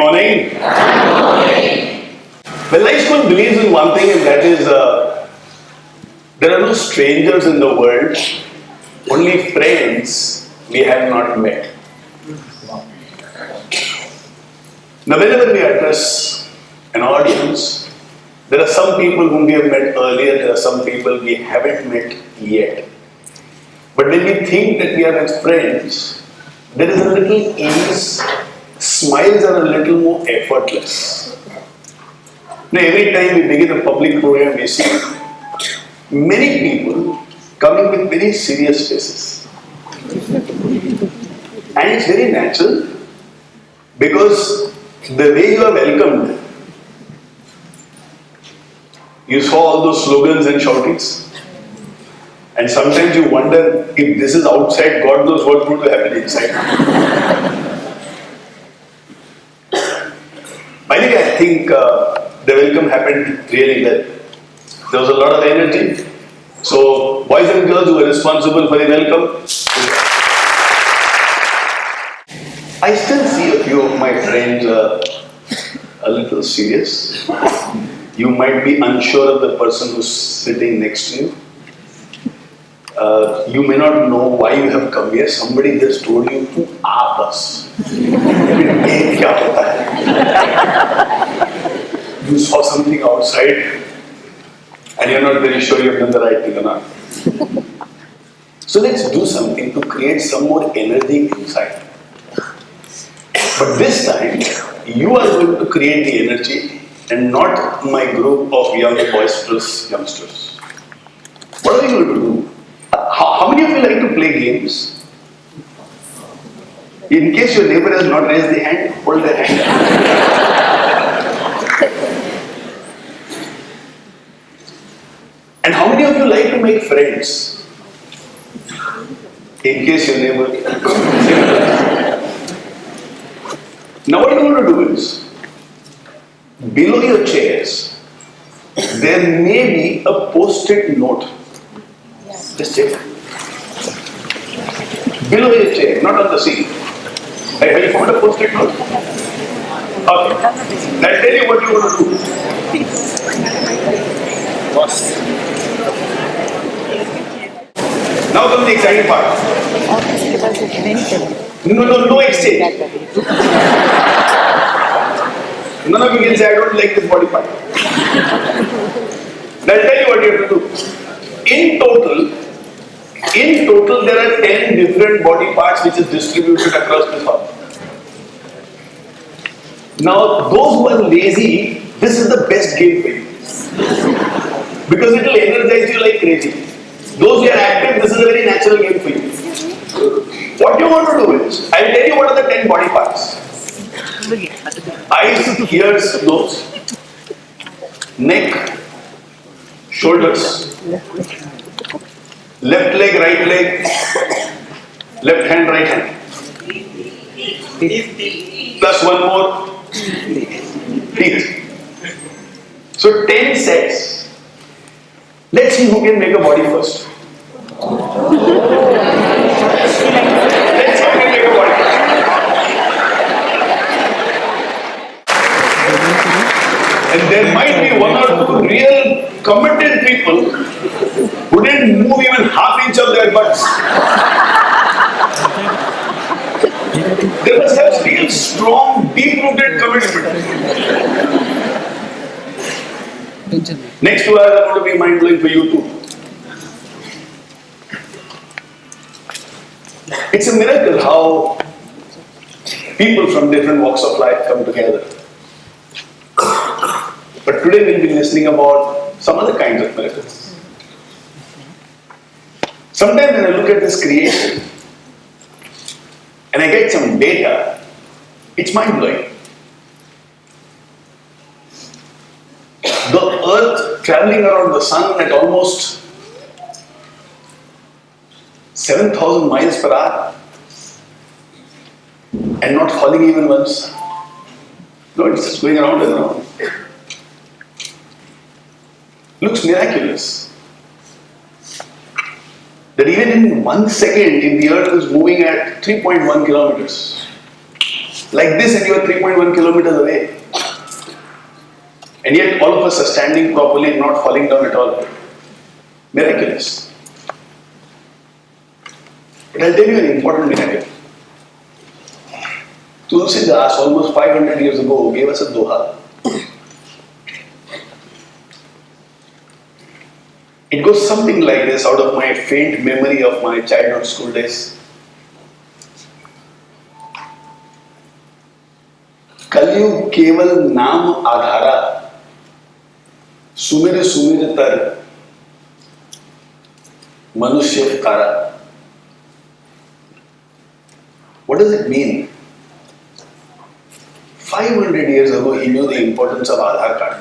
morning. Happy morning. Well, life school believes in one thing, and that is there are no strangers in the world, only friends we have not met. Now, whenever we address an audience, there are some people whom we have met earlier, there are some people we haven't met yet. But when we think that we are as friends, there is a little ease, smiles are a little more effortless. Now, every time we begin a public program, we see many people coming with very serious faces. And it's very natural because the way you are welcomed, you saw all those slogans and shoutings, and sometimes you wonder if this is outside, God knows what's going to happen inside. By the way, I think the welcome happened really well. There was a lot of energy. So, boys and girls who were responsible for the welcome, I still see a few of my friends a little serious. You might be unsure of the person who's sitting next to you. You may not know why you have come here. Somebody just told you to ask us. You saw something outside and you're not very sure you've done the right thing or not. So let's do something to create some more energy inside. But this time, you are going to create the energy and not my group of young boisterous youngsters. What are we going to do? How many of you like to play games? In case your neighbor has not raised the hand, hold their hand. And how many of you like to make friends? In case your neighbor... Now what you're going to do is, below your chairs, there may be a post-it note. Just check. Below your chair, not on the seat. Have you found a post-it note? Okay. I'll tell you what you want to do. Now comes the exciting part. No exchange. None of you can say, I don't like this body part. I'll tell you what you have to do. In total, there are 10 different body parts which is distributed across this hall. Now, those who are lazy, this is the best game for you. Because it will energize you like crazy. Those who are active, this is a very natural game for you. What you want to do is, I will tell you what are the 10 body parts. Eyes, ears, nose, neck, shoulders, left leg, right leg, left hand, right hand. Plus one more, teeth. So 10 sets. Let's see who can make a body first. Let's see who can make a body first. And there might be one or two real committed people who didn't move even half inch of their butts. They must have real strong, deep-rooted commitment. Next 2 hours are going to be mind-blowing for you too. It's a miracle how people from different walks of life come together. But today we'll be listening about some other kinds of miracles. Sometimes when I look at this creation and I get some data, it's mind-blowing. The earth traveling around the sun at almost 7,000 miles per hour and not falling even once. No, it's just going around and around. Looks miraculous. That even in 1 second, if the earth is moving at 3.1 kilometers, like this and you are 3.1 kilometers away. And yet all of us are standing properly and not falling down at all. Miraculous. But I'll tell you an important miracle. Tulsidas, almost 500 years ago, gave us a doha. It goes something like this out of my faint memory of my childhood school days. कलयुग केवल नाम आधारा सुमिर सुमिर तर मनुष्य तारा. What does it mean? 500 years ago, he knew the importance of Aadhaar card.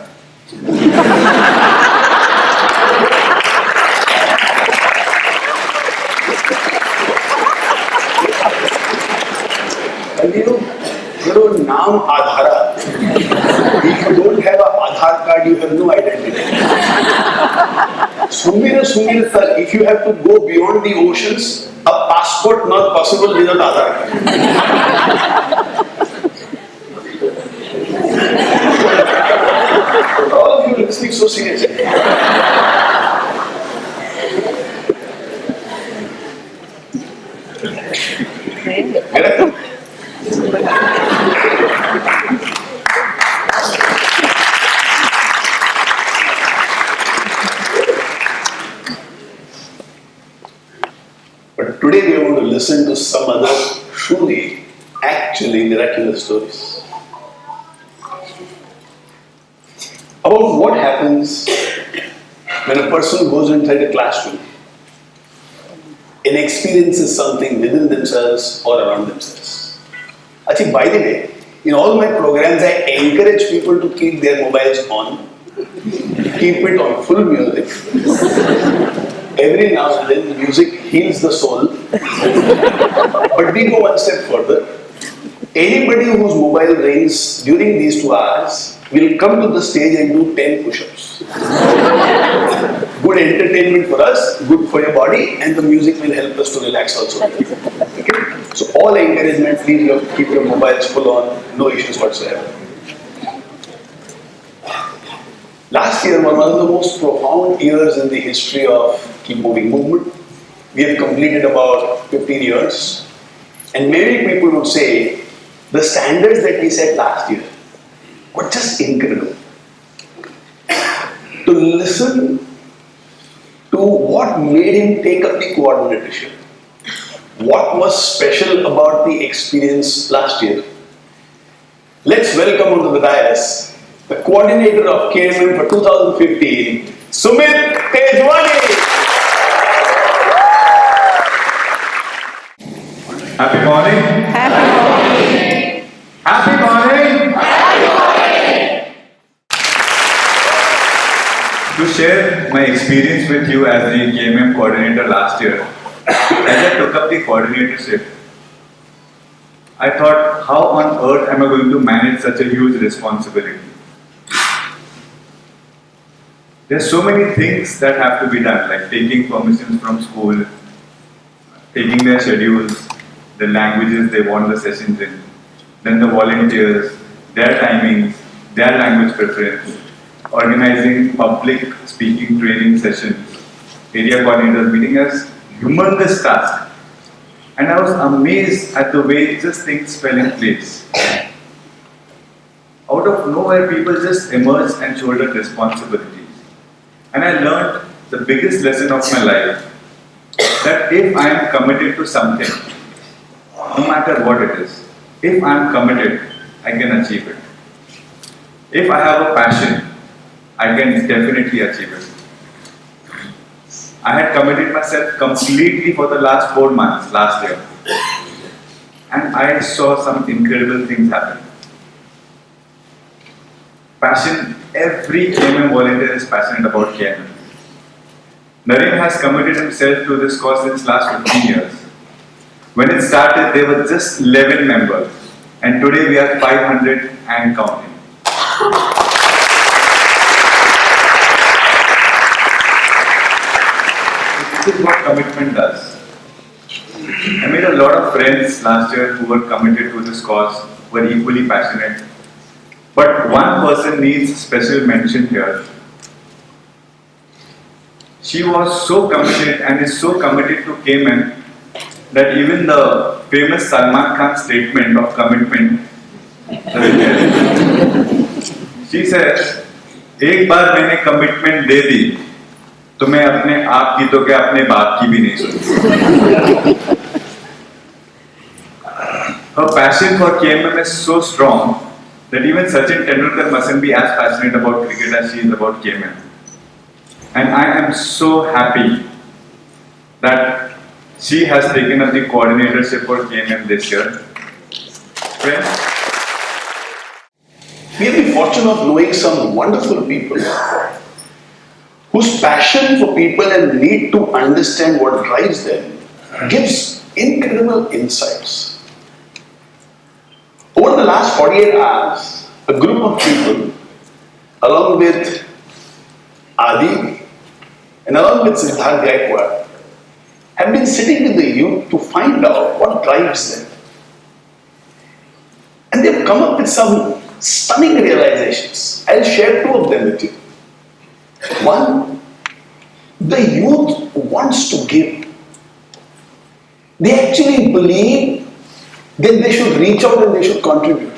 Naam Aadhara. If you don't have an Aadhaar card, you have no identity. Sumir Sumir Tar, if you have to go beyond the oceans, a passport not possible without Aadhaar card. All of you listening so seriously. Miracle. But today we are going to listen to some other truly, actually miraculous stories about what happens when a person goes inside a classroom and experiences something within themselves or around themselves. Actually, by the way, in all my programs, I encourage people to keep their mobiles on, keep it on full music. Every now and then, music heals the soul. But we go one step further. Anybody whose mobile rings during these 2 hours will come to the stage and do 10 push-ups. Good entertainment for us, good for your body, and the music will help us to relax also. Okay? So all encouragement, please keep your mobiles full on, no issues whatsoever. Last year was one of the most profound years in the history of Keep Moving movement. We have completed about 15 years. And many people would say, the standards that we set last year were just incredible. To listen to what made him take up the coordinatorship. What was special about the experience last year? Let's welcome onto the dais the coordinator of KMM for 2015, Sumit Tejwani. Happy morning. Happy morning. Happy morning. Happy morning. To share my experience with you as the KMM coordinator last year, as I took up the coordinatorship, I thought, how on earth am I going to manage such a huge responsibility? There's so many things that have to be done, like taking permissions from school, taking their schedules, the languages they want the sessions in, then the volunteers, their timings, their language preference, organizing public speaking training sessions, area coordinators meeting us, humongous task. And I was amazed at the way just things fell in place. Out of nowhere, people just emerged and shouldered responsibilities. And I learned the biggest lesson of my life, that if I am committed to something, no matter what it is, if I am committed, I can achieve it. If I have a passion, I can definitely achieve it. I had committed myself completely for the last 4 months last year. And I saw some incredible things happen. Passion, every KMM volunteer is passionate about KMM. Narendra has committed himself to this cause since last 15 years. When it started, there were just 11 members. And today we are 500 and counting. This is what commitment does. I made a lot of friends last year who were committed to this cause, were equally passionate. But one person needs special mention here. She was so committed and is so committed to KMM that even the famous Salman Khan statement of commitment, she says, एक बार मैंने commitment दे दी तो मैं अपने आप की तो क्या अपने बाप की भी नहीं सुनती. Her passion for KMM is so strong that even Sachin Tendulkar mustn't be as passionate about cricket as she is about KMM. And I am so happy that she has taken up the coordinatorship for KMM this year. Friends, We have the fortune of knowing some wonderful people whose passion for people and need to understand what drives them gives incredible insights. Over the last 48 hours, a group of people, along with Adi and along with Siddharth Gaikwad, have been sitting with the youth to find out what drives them. And they've come up with some stunning realizations. I'll share two of them with you. One, the youth wants to give. They actually believe that they should reach out and they should contribute.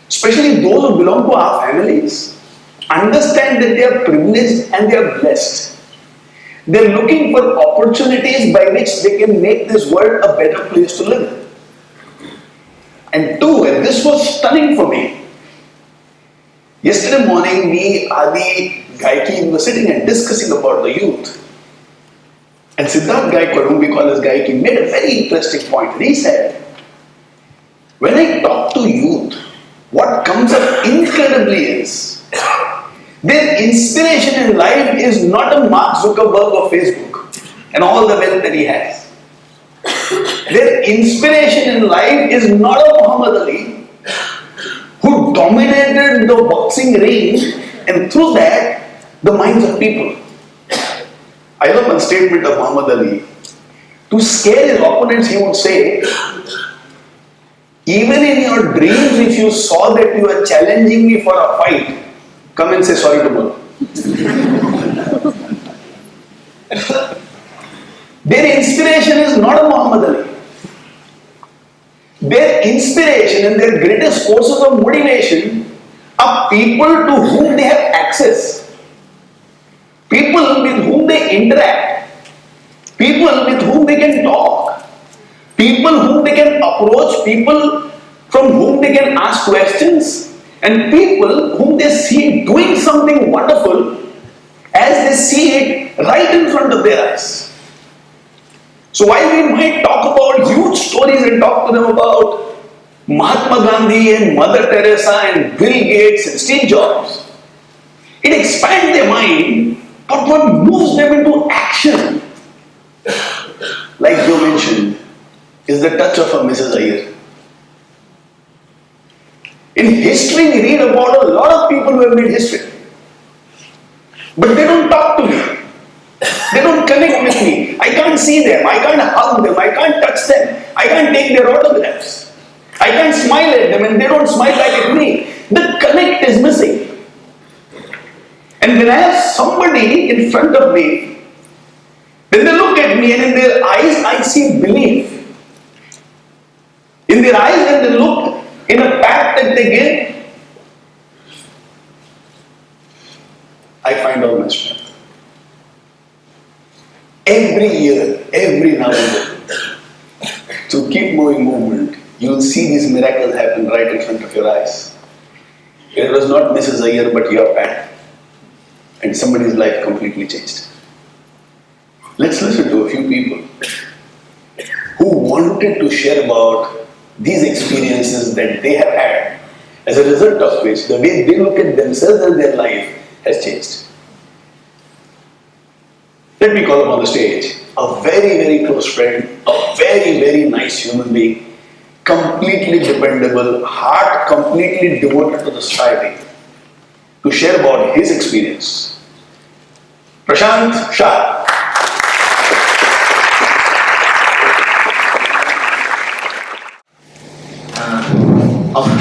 Especially those who belong to our families understand that they are privileged and they are blessed. They are looking for opportunities by which they can make this world a better place to live. And two, and this was stunning for me. Yesterday morning, we, Adi, Gaiki, were sitting and discussing about the youth. And Siddharth Gaikwad, whom we call as Gaiki, made a very interesting point. And he said, when I talk to youth, what comes up incredibly is their inspiration in life is not a Mark Zuckerberg of Facebook and all the wealth that he has. Their inspiration in life is not a Muhammad Ali who dominated the boxing ring and through that the minds of people. I love one statement of Muhammad Ali. To scare his opponents, he would say, even in your dreams, if you saw that you are challenging me for a fight, come and say sorry tomorrow. Their inspiration is not a Muhammad Ali. Their inspiration and their greatest sources of motivation are people to whom they have access, people with whom they interact, people with whom they can talk, people whom they can approach, people from whom they can ask questions, and people whom they see doing something wonderful as they see it right in front of their eyes. So while we might talk about huge stories and talk to them about Mahatma Gandhi and Mother Teresa and Bill Gates and Steve Jobs, it expands their mind, but what moves them into action, like you mentioned, is the touch of a Mrs. Iyer. In history, we read about a lot of people who have made history, but they don't talk to me. They don't connect with me. I can't see them. I can't hug them. I can't touch them. I can't take their autographs. I can't smile at them and they don't smile back at me. The connect is missing. And when I have somebody in front of me, then they look at me and in their eyes I see belief. In their eyes when they look in a pat that they give, I find all my strength. Every year, every now and then, to keep moving movement, you will see these miracles happen right in front of your eyes. It was not Mrs. Iyer, but your pat. And somebody's life completely changed. Let's listen to a few people who wanted to share about these experiences that they have had, as a result of which the way they look at themselves and their life has changed. Let me call upon the stage a very, very close friend, a very, very nice human being, completely dependable, heart completely devoted to the society, to share about his experience. Prashant Shah.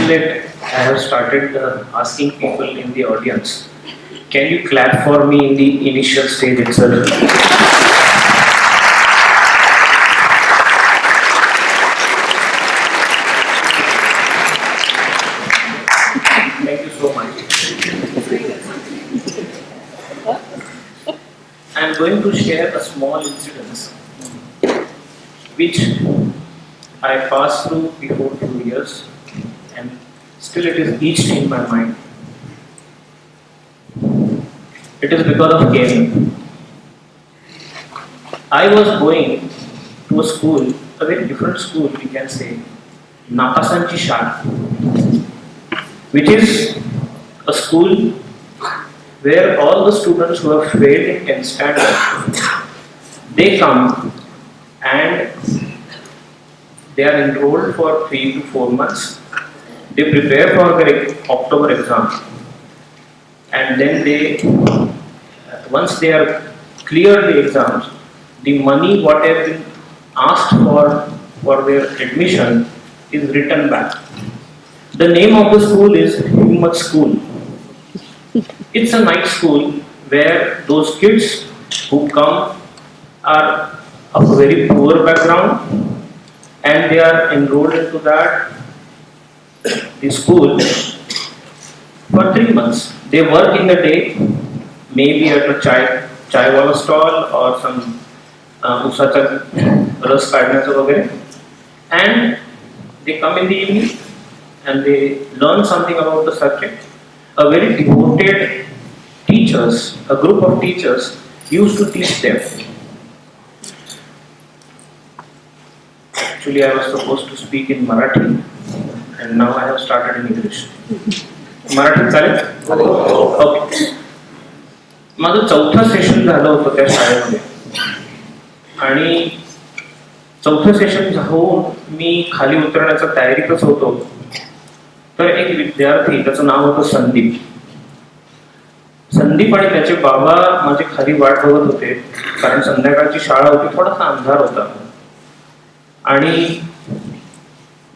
that I have started asking people in the audience, can you clap for me in the initial stage itself? Thank you so much. I am going to share a small incident which I passed through before 2 years, and still it is etched in my mind. It is because of KMM. I was going to a school, a very different school, we can say, Nakasanchi Shah, which is a school where all the students who have failed in 10th standard, they come and they are enrolled for 3 to 4 months. They prepare for their October exam, and then once they are cleared the exams, the money what has been asked for their admission is returned back. The name of the school is Himmat School. It's a night school where those kids who come are of a very poor background, and they are enrolled into the school for 3 months. They work in the day, maybe at a chai wala stall or some usacha ras काढण्याचं वगैरे, and they come in the evening and they learn something about the subject. A very devoted teachers, a group of teachers used to teach them. Actually, I was supposed to speak in Marathi, and now I have started in English. Marathi चालेल? Okay. माझं 4थं session झालं होतं त्या शाळेमध्ये, आणि 4थं session होऊन मी खाली उतरण्याच्या तयारीतच होतो, तर एक विद्यार्थी, त्याचं नाव होतं संदीप आणि त्याचे बाबा माझे खाली वाट बघत होते, कारण संध्याकाळची शाळा होती, थोडासा अंधार होता. आणि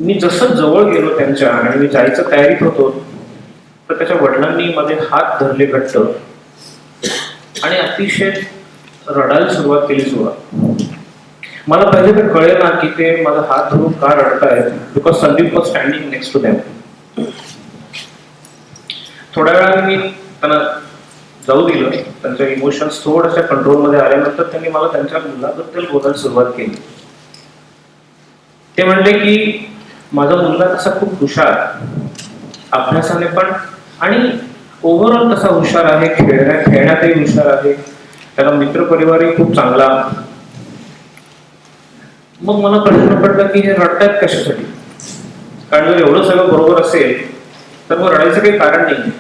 मी जसं जवळ गेलो त्यांच्या आणि मी जायचं तयारीत होतो, तर त्याच्या वडिलांनी माझे हात धरले घट्ट आणि अतिशय रडायला सुरुवात केली. मला पहिले तर कळेल ना की ते माझा हात धरून का रडतायत, because Sandeep was standing next to them. थोड्या वेळाने मी त्यांना जाऊ दिलं. त्यांच्या इमोशन्स थोड्याशा कंट्रोलमध्ये आल्यानंतर त्यांनी मला त्यांच्या मुलाबद्दल बोलायला सुरुवात केली. ते म्हणले की माझा मुलगा तसा खूप हुशार, अभ्यासाने पण, आणि ओव्हरऑल तसा हुशार आहे, खेळण्यातही हुशार आहे, त्याला मित्रपरिवारही खूप चांगला. मग मला प्रश्न पडला की हे रडतायत कशासाठी, कारण जर एवढं सगळं बरोबर असेल तर मग रडायचं काही कारण नाही.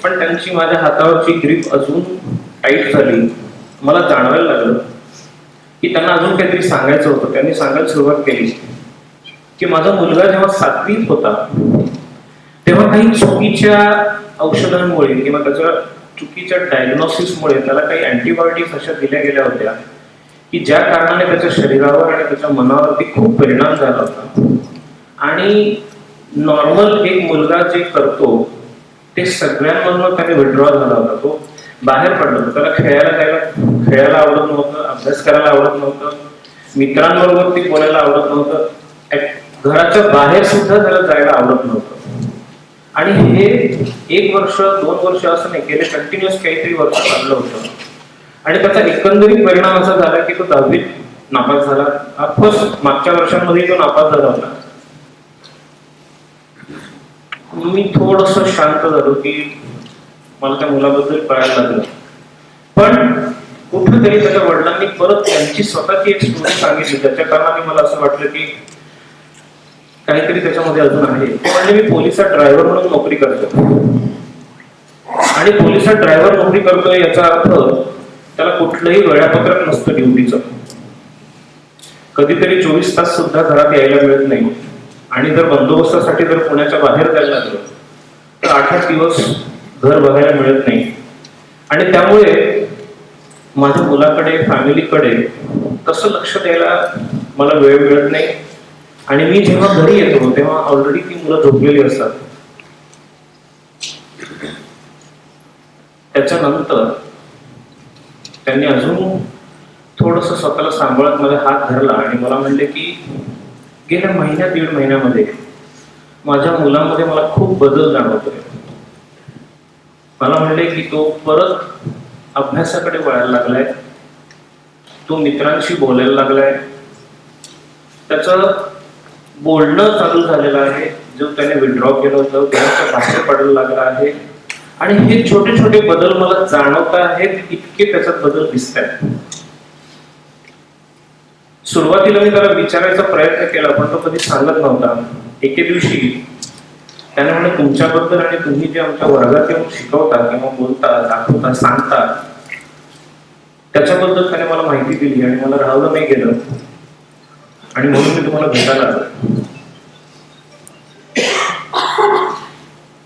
पण त्यांची माझ्या हातावरची ग्रीप अजून टाईट झाली. मला जाणवायला लागलं की त्यांना अजून काहीतरी सांगायचं होतं. त्यांनी सांगायला सुरुवात केली की माझा मुलगा जेव्हा 7वीत होता तेव्हा काही चुकीच्या औषधांमुळे किंवा त्याच्या चुकीच्या डायग्नोसिसमुळे त्याला काही अँटीबायोटिक्स अशा दिल्या गेल्या होत्या की ज्या कारणाने त्याच्या शरीरावर आणि त्याच्या मनावरती खूप परिणाम झाला होता. आणि नॉर्मल एक मुलगा जे करतो ते सगळ्यांमधून त्याने विड्रॉ झाला होता. तो बाहेर पडला होता. त्याला खेळायला आवडत नव्हतं, अभ्यास करायला आवडत नव्हतं, मित्रांबरोबर ती बोलायला आवडत नव्हतं, घराच्या बाहेर सुद्धा त्याला जायला आवडत नव्हतं. आणि हे 1 वर्ष 2 वर्ष असं नाही, गेले कंटिन्युअस काहीतरी वर्ष चाललं होतं. आणि त्याचा एकंदरीत परिणाम असा झाला की तो 10वीत नापास झाला. ऑफकोर्स मागच्या वर्षांमध्ये तो नापास झाला होता. मी थोडस शांत झालो की मला त्या मुलाबद्दल कळायला लागलं. पण कुठेतरी त्याच्या वडिलांनी परत त्यांची स्वतःची एक स्टोरी सांगितली, ज्याच्या कारणाने मला असं वाटलं की काहीतरी त्याच्यामध्ये अजून आहे. ते म्हणजे मी पोलिसात ड्रायव्हर म्हणून नोकरी करतो, आणि पोलिसात ड्रायव्हर नोकरी करतोय याचा अर्थ त्याला कुठलंही वेळापत्रक नसतं ड्युटीचं. कधीतरी 24 तास सुद्धा घरात यायला मिळत नाही. आणि जर बंदोबस्तासाठी जर पुण्याच्या बाहेर जायला लागलं तर 8-8 दिवस घर बघायला मिळत नाही. आणि त्यामुळे माझ्या मुलाकडे, फॅमिलीकडे तसं लक्ष द्यायला मला वेळ मिळत नाही. आणि मी जेव्हा घरी येतो तेव्हा ऑलरेडी ती मुलं झोपलेली असतात. त्याच्यानंतर त्यांनी अजून थोडस स्वतःला सांभाळत माझा हात धरला आणि मला म्हणले की गेल्या महिन्या दीड महिन्यामध्ये माझ्या मुलामध्ये मला खूप बदल जाणवतोय. मला म्हणले की तो परत अभ्यासाकडे वळायला लागलाय, तो मित्रांशी बोलायला लागलाय, त्याचं बोलणं चालू झालेलं आहे, जो त्याने विड्रॉ केलं होतं त्याच्या बाहेर पडायला लागला आहे. आणि हे छोटे छोटे बदल मला जाणवत आहेत, इतके त्याच्यात बदल दिसत आहेत. सुरुवातीला मी त्याला विचारायचा प्रयत्न केला पण तो कधी सांगत नव्हता. एके दिवशी त्याने म्हणे तुमच्याबद्दल आणि तुम्ही जे आमच्या वर्गात येऊन शिकवता किंवा बोलता, दाखवता, सांगता त्याच्याबद्दल त्याने मला माहिती दिली आणि मला राहावं नाही गेलं आणि म्हणून मी तुम्हाला भेटायला आलो.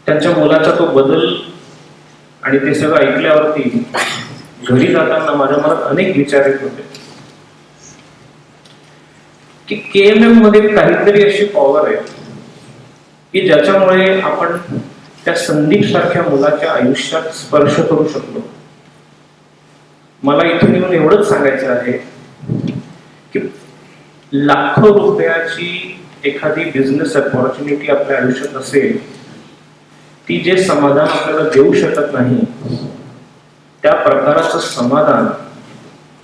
त्यांच्या मुलाचा तो बदल आणि ते सगळं ऐकल्यावरती घरी जाताना माझ्या मनात अनेक विचार येत होते की KMM मध्ये काहीतरी अशी पॉवर आहे की ज्याच्यामुळे आपण त्या संदीप सारख्या मुलाच्या आयुष्यात स्पर्श करू शकतो. मला इथून येऊन एवढंच सांगायचं आहे की लाखो रुपयाची एखादी बिझनेस अपॉर्च्युनिटी आपल्या आयुष्यात असेल, ती जे समाधान आपल्याला देऊ शकत नाही त्या प्रकाराचं समाधान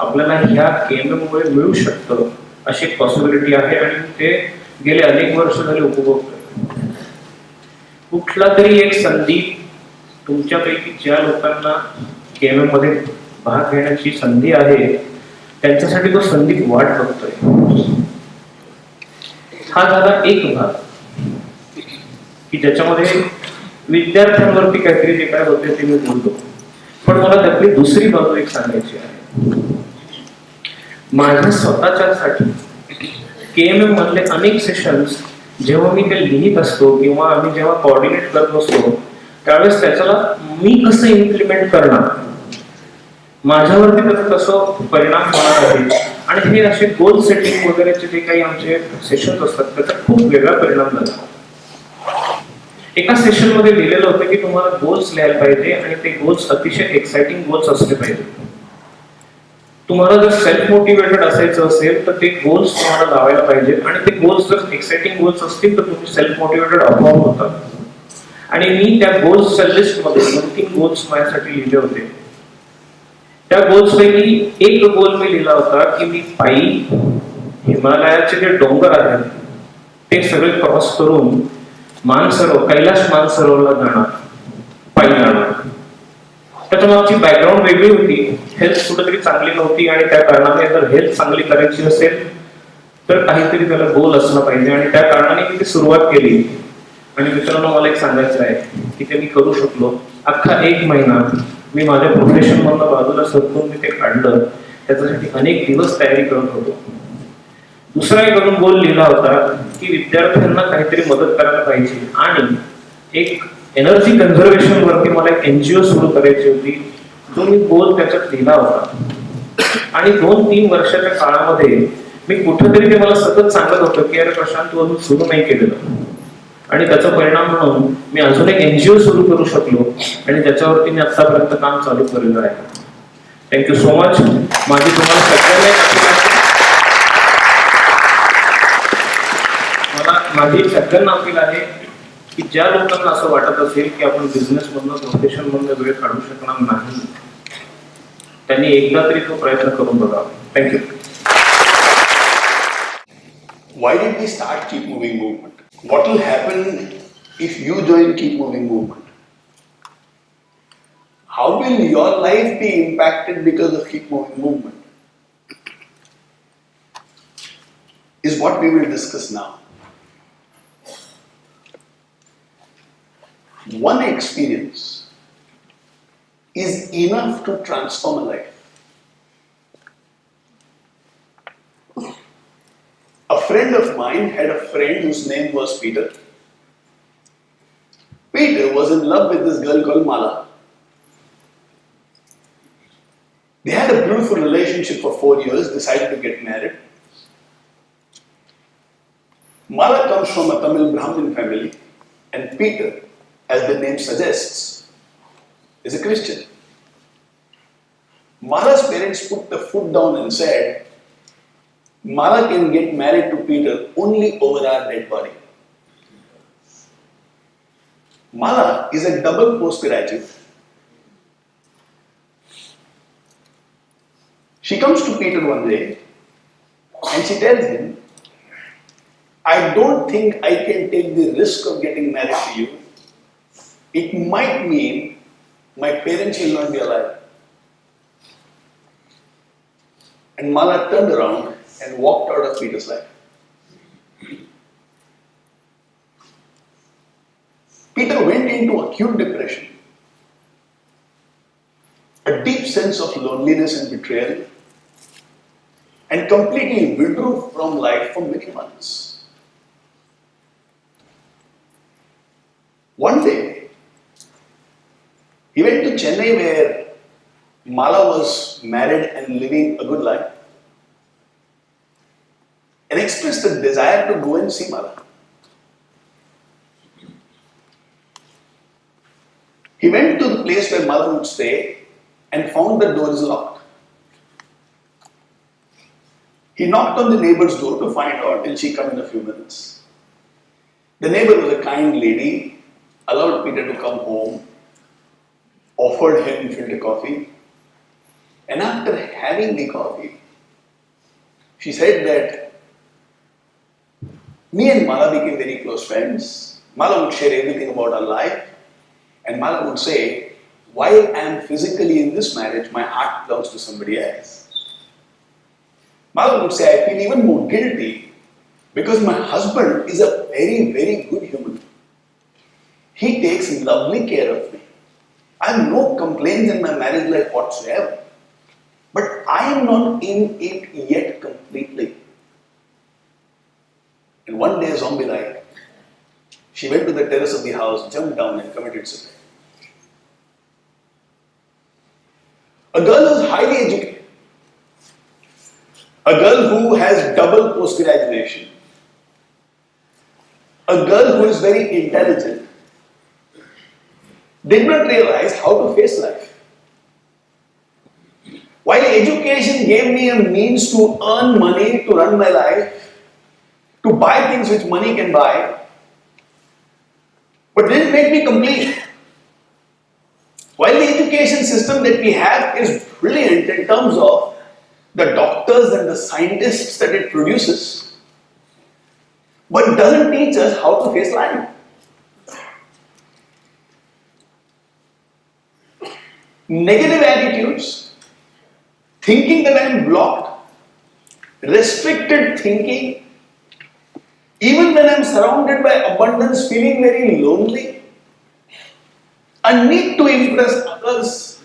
आपल्याला ह्या KMM मुळे मिळू शकतं अशी पॉसिबिलिटी आहे आणि ते गेले अनेक वर्ष झाले उपभोगतोय. कुठला तरी एक संधी तुमच्यापैकी ज्या लोकांना KMM मध्ये भाग घेण्याची संधी आहे त्यांच्यासाठी तो संधी वाट बघतोय. हा झाला एक भाग की ज्याच्यामध्ये विद्यार्थ्यांवरती काहीतरी जे काय होते ते मी बोलतो. पण मला त्यातली दुसरी बाजू एक सांगायची आहे. माझ्या स्वतःच्यासाठी KMM मधले अनेक सेशन्स जेव्हा मी ते लिहित असतो किंवा आम्ही जेव्हा कोऑर्डिनेट करत असतो त्यावेळेस त्याच्याला मी कसं इम्प्लिमेंट करणार, माझ्यावरती त्याचा कसं परिणाम होणार आहे आणि हे असे गोल सेटिंग वगैरेचे जे काही आमचे सेशन्स असतात त्याचा खूप वेगळा परिणाम झाला. एका सेशन मध्ये लिहिलेलं होतं की तुम्हाला गोल्स लिहायला पाहिजे आणि ते गोल्स अतिशय एक्साइटिंग गोल्स असले पाहिजे. तुम्हाला जर सेल्फ मोटिवेटेड असायचं असेल तर ते गोल्स तुम्हाला लावायला पाहिजेत आणि ते गोल्स जर एक्साइटिंग गोल्स असतील तर तुम्ही सेल्फ मोटिवेटेड आपोआप होता. आणि मी त्या गोल्सच्या लिस्ट मध्ये 2-3 गोल्स माझ्यासाठी लिहिले होते. त्या गोल्स पैकी एक गोल मी लिहिला होता की मी पायी हिमालयाचे जे डोंगर आहेत ते सगळे क्रॉस करून मानसरोवर, कैलाश मानसरोवरला जाणार, पायी जाणार. त्याच्या मागची बॅकग्राऊंड वेगळी होती. हेल्थ कुठेतरी चांगली नव्हती आणि त्या कारणाने जर हेल्थ चांगली करायची असेल तर काहीतरी त्याला गोल असला पाहिजे आणि त्या कारणाने मी ती सुरुवात केली. आणि मित्रांनो मला एक सांगायचं आहे की ते मी करू शकलो. अख्खा 1 महिना मी माझ्या प्रोफेशन मधनं बाजूला सरकून मी ते काढलं. त्याच्यासाठी अनेक दिवस तयारी करत होतो. दुसरा एक अजून गोल लिहिला होता की विद्यार्थ्यांना काहीतरी मदत करायला पाहिजे आणि एक एनर्जी कन्झर्वेशन वरती मला एक NGO सुरू करायची होती, जो मी गोल त्याच्यात लिहिला होता. आणि 2-3 वर्षाच्या काळामध्ये मी कुठेतरी ते मला सतत सांगत होतं की अरे प्रशांत तू अजून सुरू नाही केलेलं. आणि त्याचा परिणाम म्हणून मी अजून एक NGO सुरू करू शकलो आणि त्याच्यावरती मी आतापर्यंत काम चालू केलेलं आहे. Thank you so much. माझी तुम्हाला सगळ्यांना अपील आहे की ज्या लोकांना असं वाटत असेल की आपण बिझनेस मधनं, प्रोफेशन मधनं वेळ काढू शकणार नाही त्यांनी एकदा तरी तो प्रयत्न करून बघावा. Thank you. Why did we start Keep Moving movement? What will happen if you join Keep Moving movement? How will your life be impacted because of Keep Moving movement? Is what we will discuss now. One experience is enough to transform a life. A friend of mine had a friend whose name was Peter. Peter was in love with this girl called Mala. They had a beautiful relationship for 4 years, decided to get married. Mala comes from a Tamil Brahmin family, and Peter, as the name suggests, is a Christian. Mala's parents put the foot down and said, Mala can get married to Peter only over our dead body. Mala is a double postgraduate. She comes to Peter one day and she tells him, I don't think I can take the risk of getting married to you. It might mean my parents will not be alive. And Mala turned around and walked out of Peter's life. Peter went into acute depression, a deep sense of loneliness and betrayal, and completely withdrew from life for many months. One day, he went to Chennai where Mala was married and living a good life, and expressed a desire to go and see Mala. He went to the place where Mala would stay and found the door is locked. He knocked on the neighbor's door to find out, will she come in a few minutes? The neighbor was a kind lady, allowed Peter to come home, offered him filter coffee, and after having the coffee, she said that me and Mala became very close friends. Mala would share everything about our life, and Mala would say, while I am physically in this marriage, my heart belongs to somebody else. Mala would say, I feel even more guilty because my husband is a very, very good human. He takes lovely care of me. I have no complaints in my marriage life whatsoever. But I am not in it yet completely. And one day, zombie-like, she went to the terrace of the house, jumped down and committed suicide. A girl who is highly educated, a girl who has double post-graduation, a girl who is very intelligent, did not realize how to face life. While education gave me a means to earn money to run my life, to buy things which money can buy, but didn't make me complete. While the education system that we have is brilliant in terms of the doctors and the scientists that it produces, but doesn't teach us how to face life. Negative attitudes, thinking that I am blocked, restricted thinking, even when I am surrounded by abundance, feeling very lonely, a need to impress others,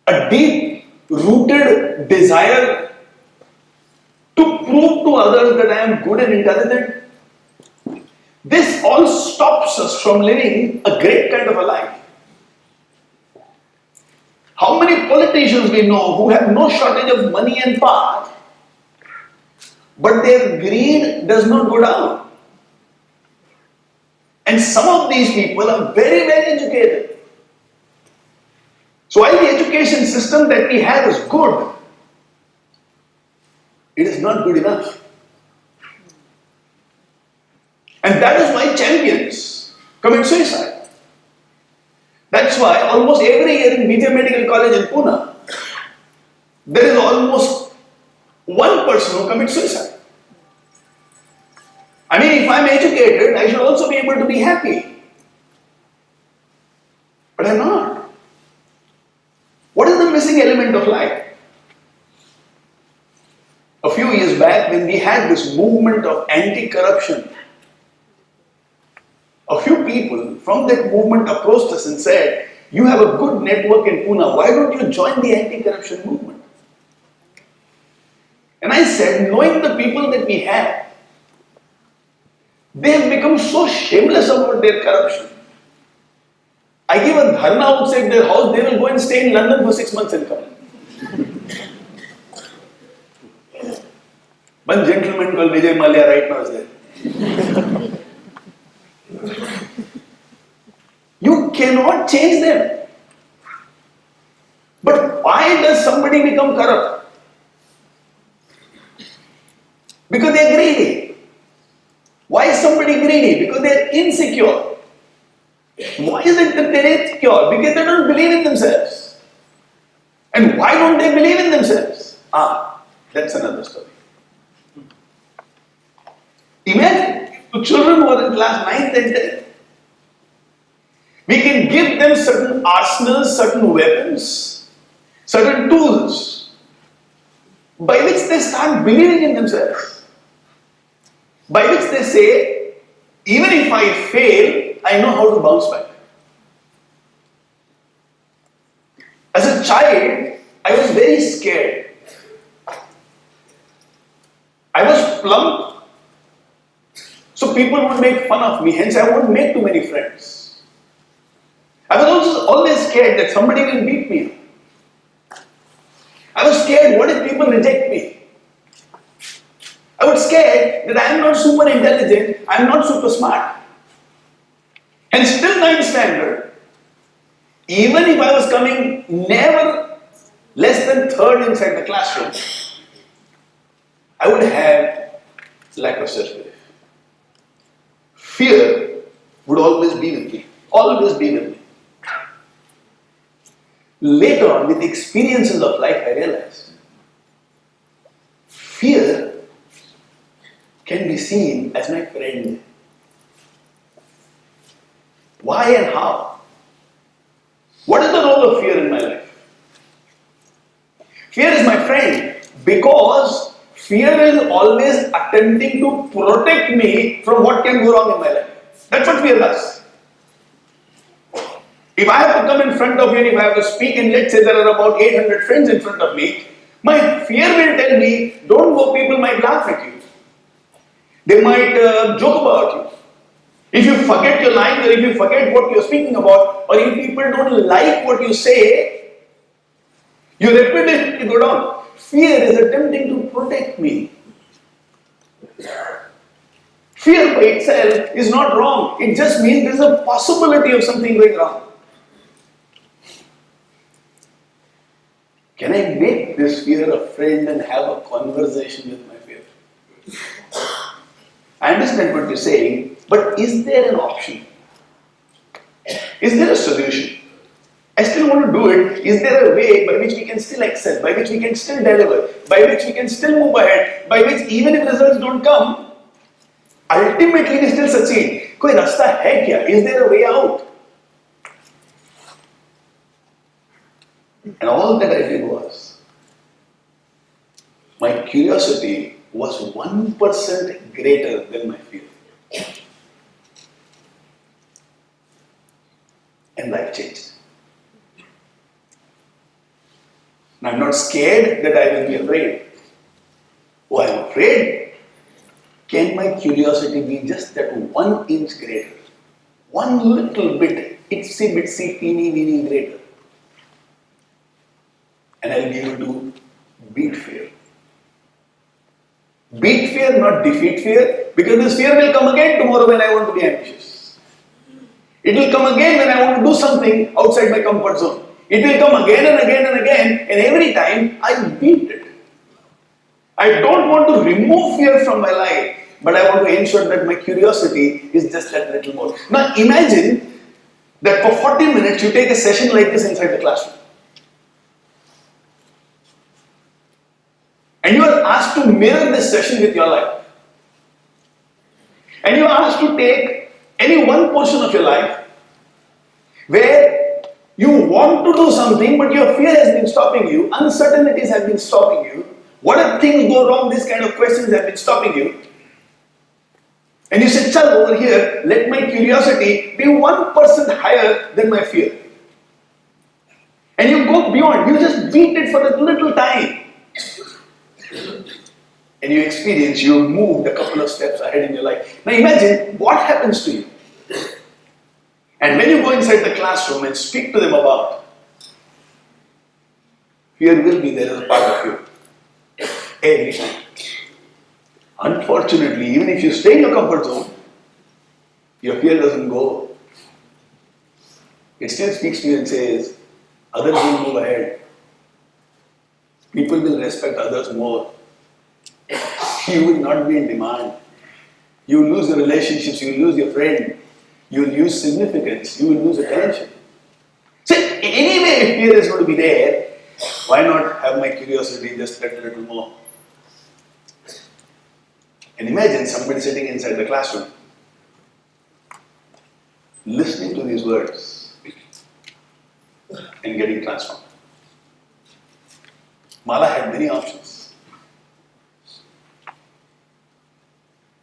a deep rooted desire to prove to others that I am good and intelligent. This all stops us from living a great kind of a life. How many politicians we know who have no shortage of money and power, but their greed does not go down. And some of these people are very, very educated. So while the education system that we have is good, it is not good enough. And that is why champions commit suicide. That's why almost every year in BJ Medical College in Pune, there is almost one person who commits suicide. I mean, if I'm educated, I should also be able to be happy. But I'm not. What is the missing element of life? A few years back, when we had this movement of anti-corruption, a few people from that movement approached us and said, you have a good network in Pune, why don't you join the anti-corruption movement? And I said, knowing the people that we have, they have become so shameless about their corruption. I give a dharna outside their house, they will go and stay in London for 6 months and come. One gentleman called Vijay Mallya right now is there. You cannot change them. But why does somebody become corrupt? Because they are greedy. Why is somebody greedy? Because they are insecure. Why is it that they are insecure? Because they don't believe in themselves. And why don't they believe in themselves? That's another story. Imagine if the children who are in class 9th and 10th, we can give them certain arsenals, certain weapons, certain tools by which they start believing in themselves. By which they say, even if I fail, I know how to bounce back. As a child, I was very scared. I was plump, so people would make fun of me, hence I wouldn't make too many friends. I was also always scared that somebody will beat me. I was scared, what if people reject me? I was scared that I am not super intelligent, I am not super smart. And still 9th standard, even if I was coming never less than 3rd inside the classroom, I would have lack of self-belief. Fear would always be with me. Always be with me. Later on, with experiences of life, I realized fear can be seen as my friend. Why and how? What is the role of fear in my life? Fear is my friend because fear is always attempting to protect me from what can go wrong in my life. That's what fear does. If I have to come in front of you and if I have to speak, and let's say there are about 800 friends in front of me, my fear will tell me, don't go, people might laugh at you. They might joke about you. If you forget your lines or if you forget what you're speaking about, or if people don't like what you say, your reputation will go down. Fear is attempting to protect me. Fear by itself is not wrong. It just means there's a possibility of something going wrong. Can I make this fear a friend and have a conversation with my fear? I understand what you're saying, but is there an option? Is there a solution? I still want to do it. Is there a way by which we can still excel, by which we can still deliver, by which we can still move ahead, by which even if results don't come, ultimately we still succeed? कोई रास्ता है क्या? Is there a way out? And all that I did was, my curiosity was 1% greater than my fear. And life changed. Now I'm not scared that I will be afraid. Oh, I'm afraid. Can my curiosity be just that 1 inch greater? 1 little bit, itsy bitsy, teeny weeny greater. And I'll be able to beat fear. Beat fear, not defeat fear, because this fear will come again tomorrow when I want to be ambitious. It will come again when I want to do something outside my comfort zone. It will come again and again and again, and every time I beat it. I don't want to remove fear from my life, but I want to ensure that my curiosity is just that little more. Now imagine that for 40 minutes you take a session like this inside the classroom. And you are asked to mirror this session with your life. And you are asked to take any one portion of your life where you want to do something, but your fear has been stopping you, uncertainties have been stopping you. What if things go wrong? These kind of questions have been stopping you. And you say, chal, over here, let my curiosity be 1% higher than my fear. And you go beyond, you just beat it for that little time. And you experience, you moved a couple of steps ahead in your life. Now imagine what happens to you. And when you go inside the classroom and speak to them about, fear will be there as a part of you. Every time. Unfortunately, even if you stay in your comfort zone, your fear doesn't go. It still speaks to you and says, others will move ahead. People will respect others more. You will not be in demand. You will lose your relationships, you will lose your friend, you will lose significance, you will lose attention. So anyway, if fear is going to be there, why not have my curiosity just spread a little more? And imagine somebody sitting inside the classroom, listening to these words and getting transformed. Mala had many options.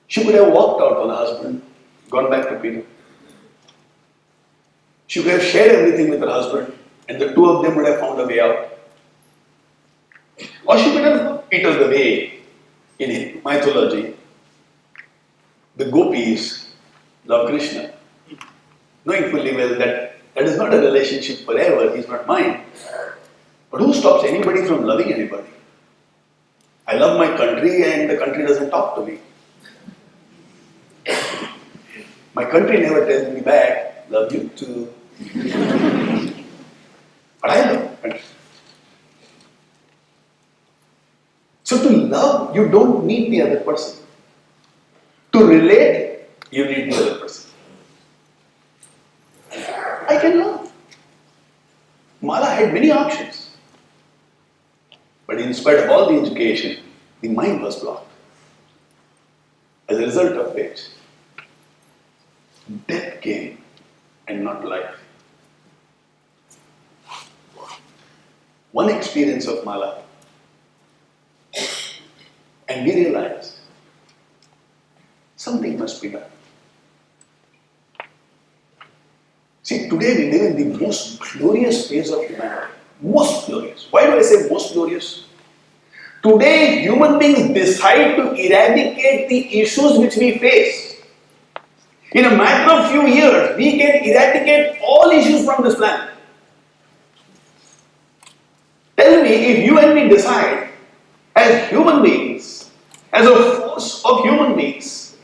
She could have walked out on her husband, gone back to Peter. She could have shared everything with her husband, and the two of them would have found a way out. Or she could have Peter the way in mythology. The gopis love Krishna, knowing fully well that that is not a relationship forever, he's not mine. But who stops anybody from loving anybody? I love my country and the country doesn't talk to me. My country never tells me back, love you too. But I love my country. So to love, you don't need the other person. To relate, you need the other person. I can love. Mala had many options. But in spite of all the education, the mind was blocked. As a result of which, death came and not life. One experience of Mala, and we realized something must be done. See, today we live in the most glorious phase of humanity. Most glorious. Why do I say most glorious? Today, human beings decide to eradicate the issues which we face. In a matter of few years, we can eradicate all issues from this planet. Tell me, if you and me decide, as human beings, as a force of human beings,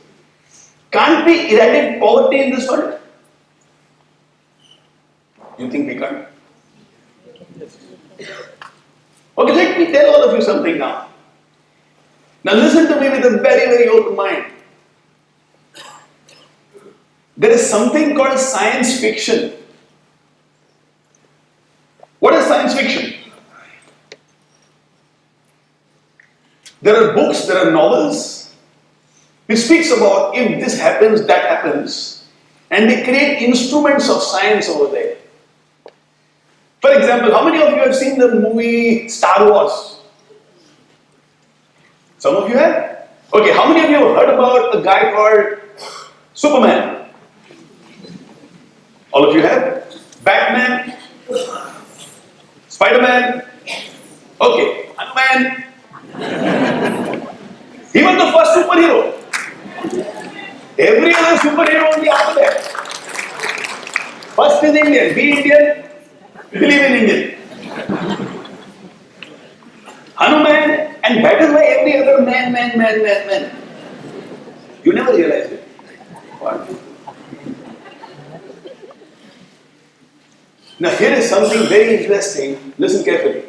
can't we eradicate poverty in this world? You think we can't? Okay, let me tell all of you something now. Now listen to me with a very, very open mind. There is something called science fiction. What is science fiction? There are books, there are novels, which speaks about if this happens, that happens, and they create instruments of science over there. For example, how many of you have seen the movie Star Wars? Some of you have? Okay, how many of you have heard about a guy called Superman? All of you have? Batman? Spider-Man? Okay, Ant-Man? He was the first superhero. Every other superhero only after that. First is Indian. Be Indian. Believe in Indian. Hanuman, and that is why every other man. You never realized it. What? Now here is something very interesting. Listen carefully.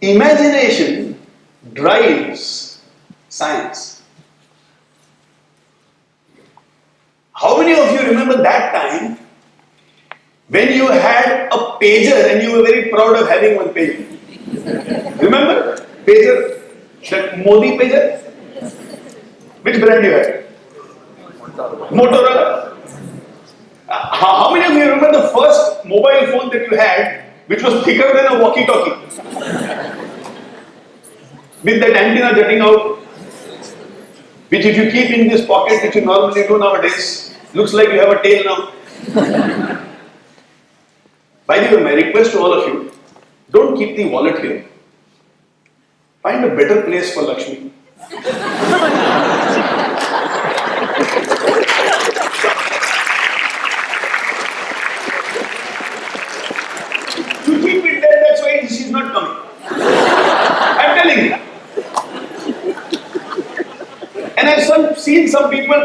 Imagination drives science. How many of you remember that time when you had a pager and you were very proud of having one pager? Remember? Pager? That Modi pager? Which brand you had? Motorola? How many of you remember the first mobile phone that you had, which was thicker than a walkie-talkie? With that antenna jutting out, which if you keep in this pocket, which you normally do nowadays, looks like you have a tail now. By the way, my request to all of you, don't keep the wallet here. Find a better place for Lakshmi. You keep it there, that's why she's not coming. I'm telling some people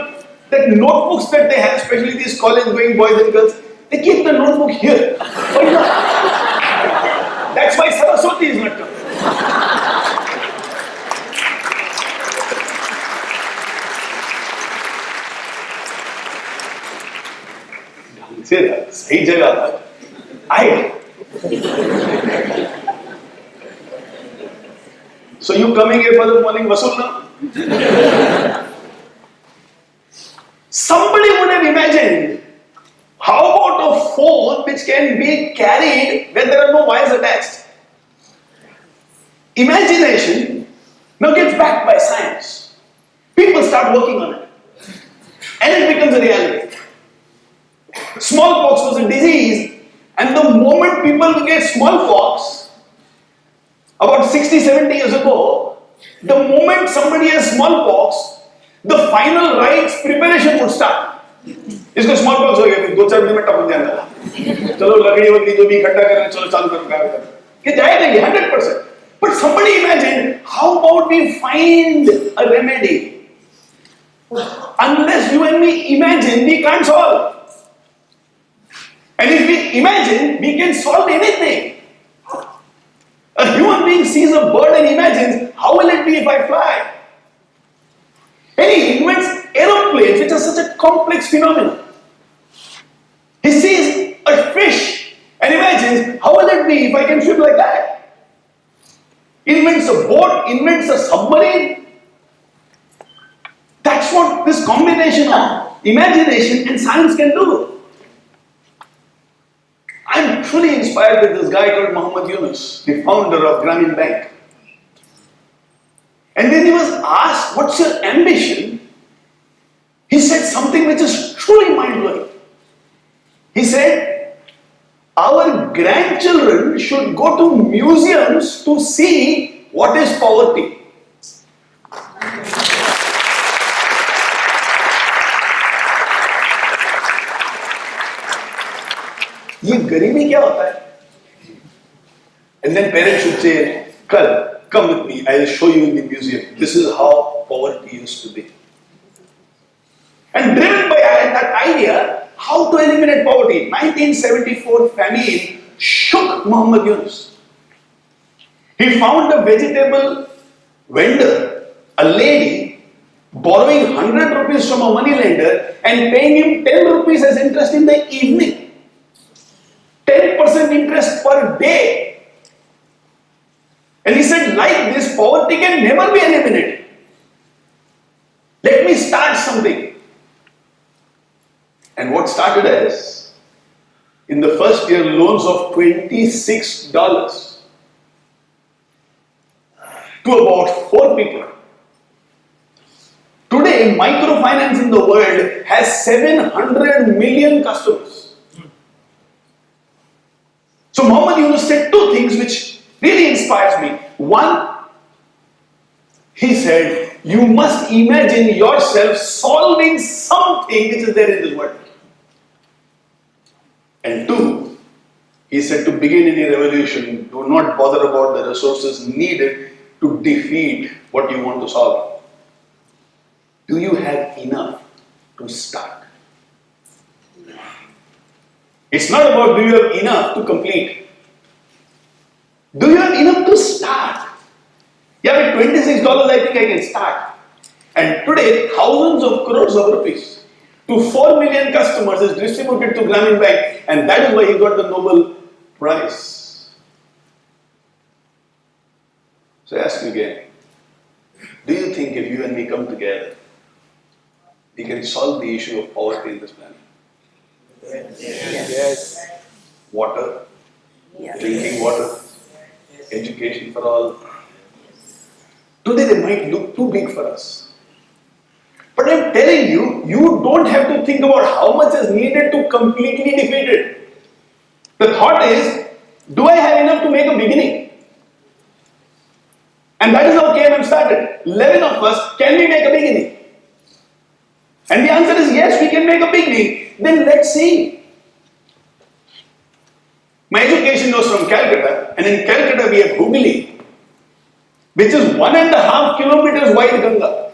that notebooks that they have, especially these college-going boys and girls, they keep the notebook here. Why not? That's why Saraswati is not coming. Say that. सही जगह I. So you coming here for the morning vasool now? Somebody would have imagined, how about a phone which can be carried when there are no wires attached? Imagination now gets backed by science. People start working on it. And it becomes a reality. Smallpox was a disease, and the moment people would get smallpox, about 60, 70 years ago, the moment somebody has smallpox, the final rites preparation would start. इसको smallpox हो गया, 2-4 दिन में टपक जाएगा। चलो लकड़ी वकड़ी जो भी इकट्ठा करें, चलो चालू करो काम करें। कि जाएगा ये 100%. But somebody imagined, how about we find a remedy? Unless you and me imagine, we can't solve. And if we imagine, we can solve anything. A human being sees a bird and imagines, how will it be if I fly? And he invents aeroplanes, which are such a complex phenomenon. He sees a fish and imagines, how will it be if I can swim like that? Invents a boat, invents a submarine. That's what this combination of imagination and science can do. I'm truly inspired with this guy called Muhammad Yunus, the founder of Grameen Bank. And when he was asked, what's your ambition? He said something which is truly mind-blowing. He said, our grandchildren should go to museums to see what is poverty. ये गरीबी क्या होता है? And then parents should say, come with me, I will show you in the museum. This is how poverty used to be. And driven by that idea, how to eliminate poverty. 1974 famine shook Muhammad Yunus. He found a vegetable vendor, a lady, borrowing 100 rupees from a moneylender and paying him 10 rupees as interest in the evening. 10% interest per day. And he said, like this, poverty can never be eliminated. Let me start something. And what started as, in the first year, loans of $26 to about 4 people. Today, microfinance in the world has 700 million customers. So Muhammad Yunus said 2 things which really inspires me. One, he said, you must imagine yourself solving something which is there in this world. And 2, he said, to begin any revolution, do not bother about the resources needed to defeat what you want to solve. Do you have enough to start? It's not about do you have enough to complete. Do you have enough to start? Yeah, with $26 I think I can start. And today thousands of crores of rupees to 4 million customers is distributed to Grameen Bank, and that is why he got the Nobel Prize. So I ask you again, do you think if you and me come together, we can solve the issue of poverty in this planet? Yes. Water, Yes. drinking water, education for all. Today they might look too big for us. But I'm telling you, you don't have to think about how much is needed to completely defeat it. The thought is, do I have enough to make a beginning? And that is how KMM started. 11 of us, can we make a beginning? And the answer is yes, we can make a beginning. Then let's see. My education was from Calcutta, and in Calcutta we have Hooghly, which is 1.5 kilometers wide Ganga.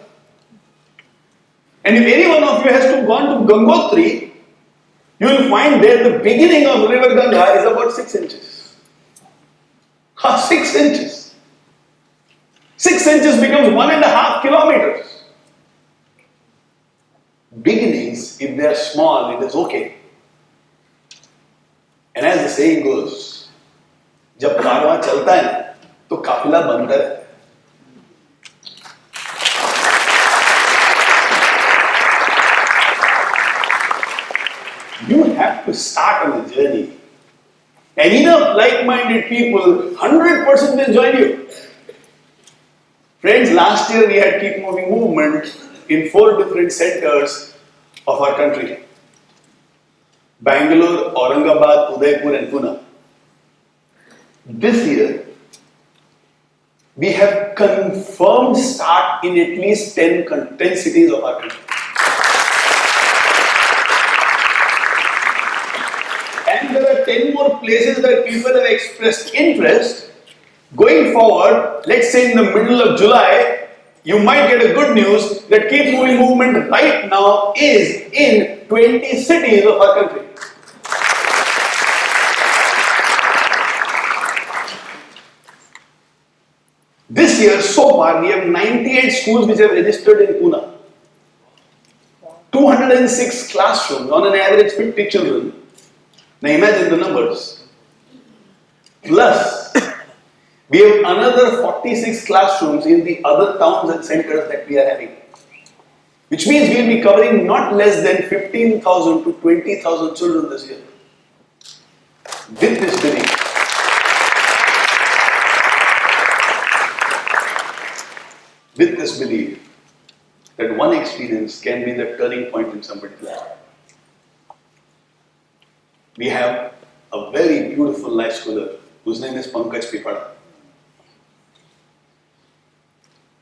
And if any one of you has to gone to Gangotri, you will find there the beginning of river Ganga is about 6 inches. 6 inches. 6 inches becomes 1.5 kilometers. Beginnings, if they are small, it is okay. And as the saying goes, जब कारवां चलता है ना, तो काफिला बनता रहता है. You have to start on the journey. And enough like-minded people, 100% will join you. Friends, last year we had Keep Moving movement in 4 different centers of our country. Bangalore, Aurangabad, Udaipur and Pune. This year, we have confirmed start in at least 10 cities of our country. And there are 10 more places where people have expressed interest. Going forward, let's say in the middle of July, you might get a good news that Keep Moving movement right now is in 20 cities of our country. This year, so far, we have 98 schools which have registered in Pune. 206 classrooms, on an average 50 children. Now imagine the numbers. Plus, we have another 46 classrooms in the other towns and centers that we are having. Which means we will be covering not less than 15,000 to 20,000 children this year. With this belief. With this belief that one experience can be the turning point in somebody's life. We have a very beautiful life schooler whose name is Pankaj Pipada.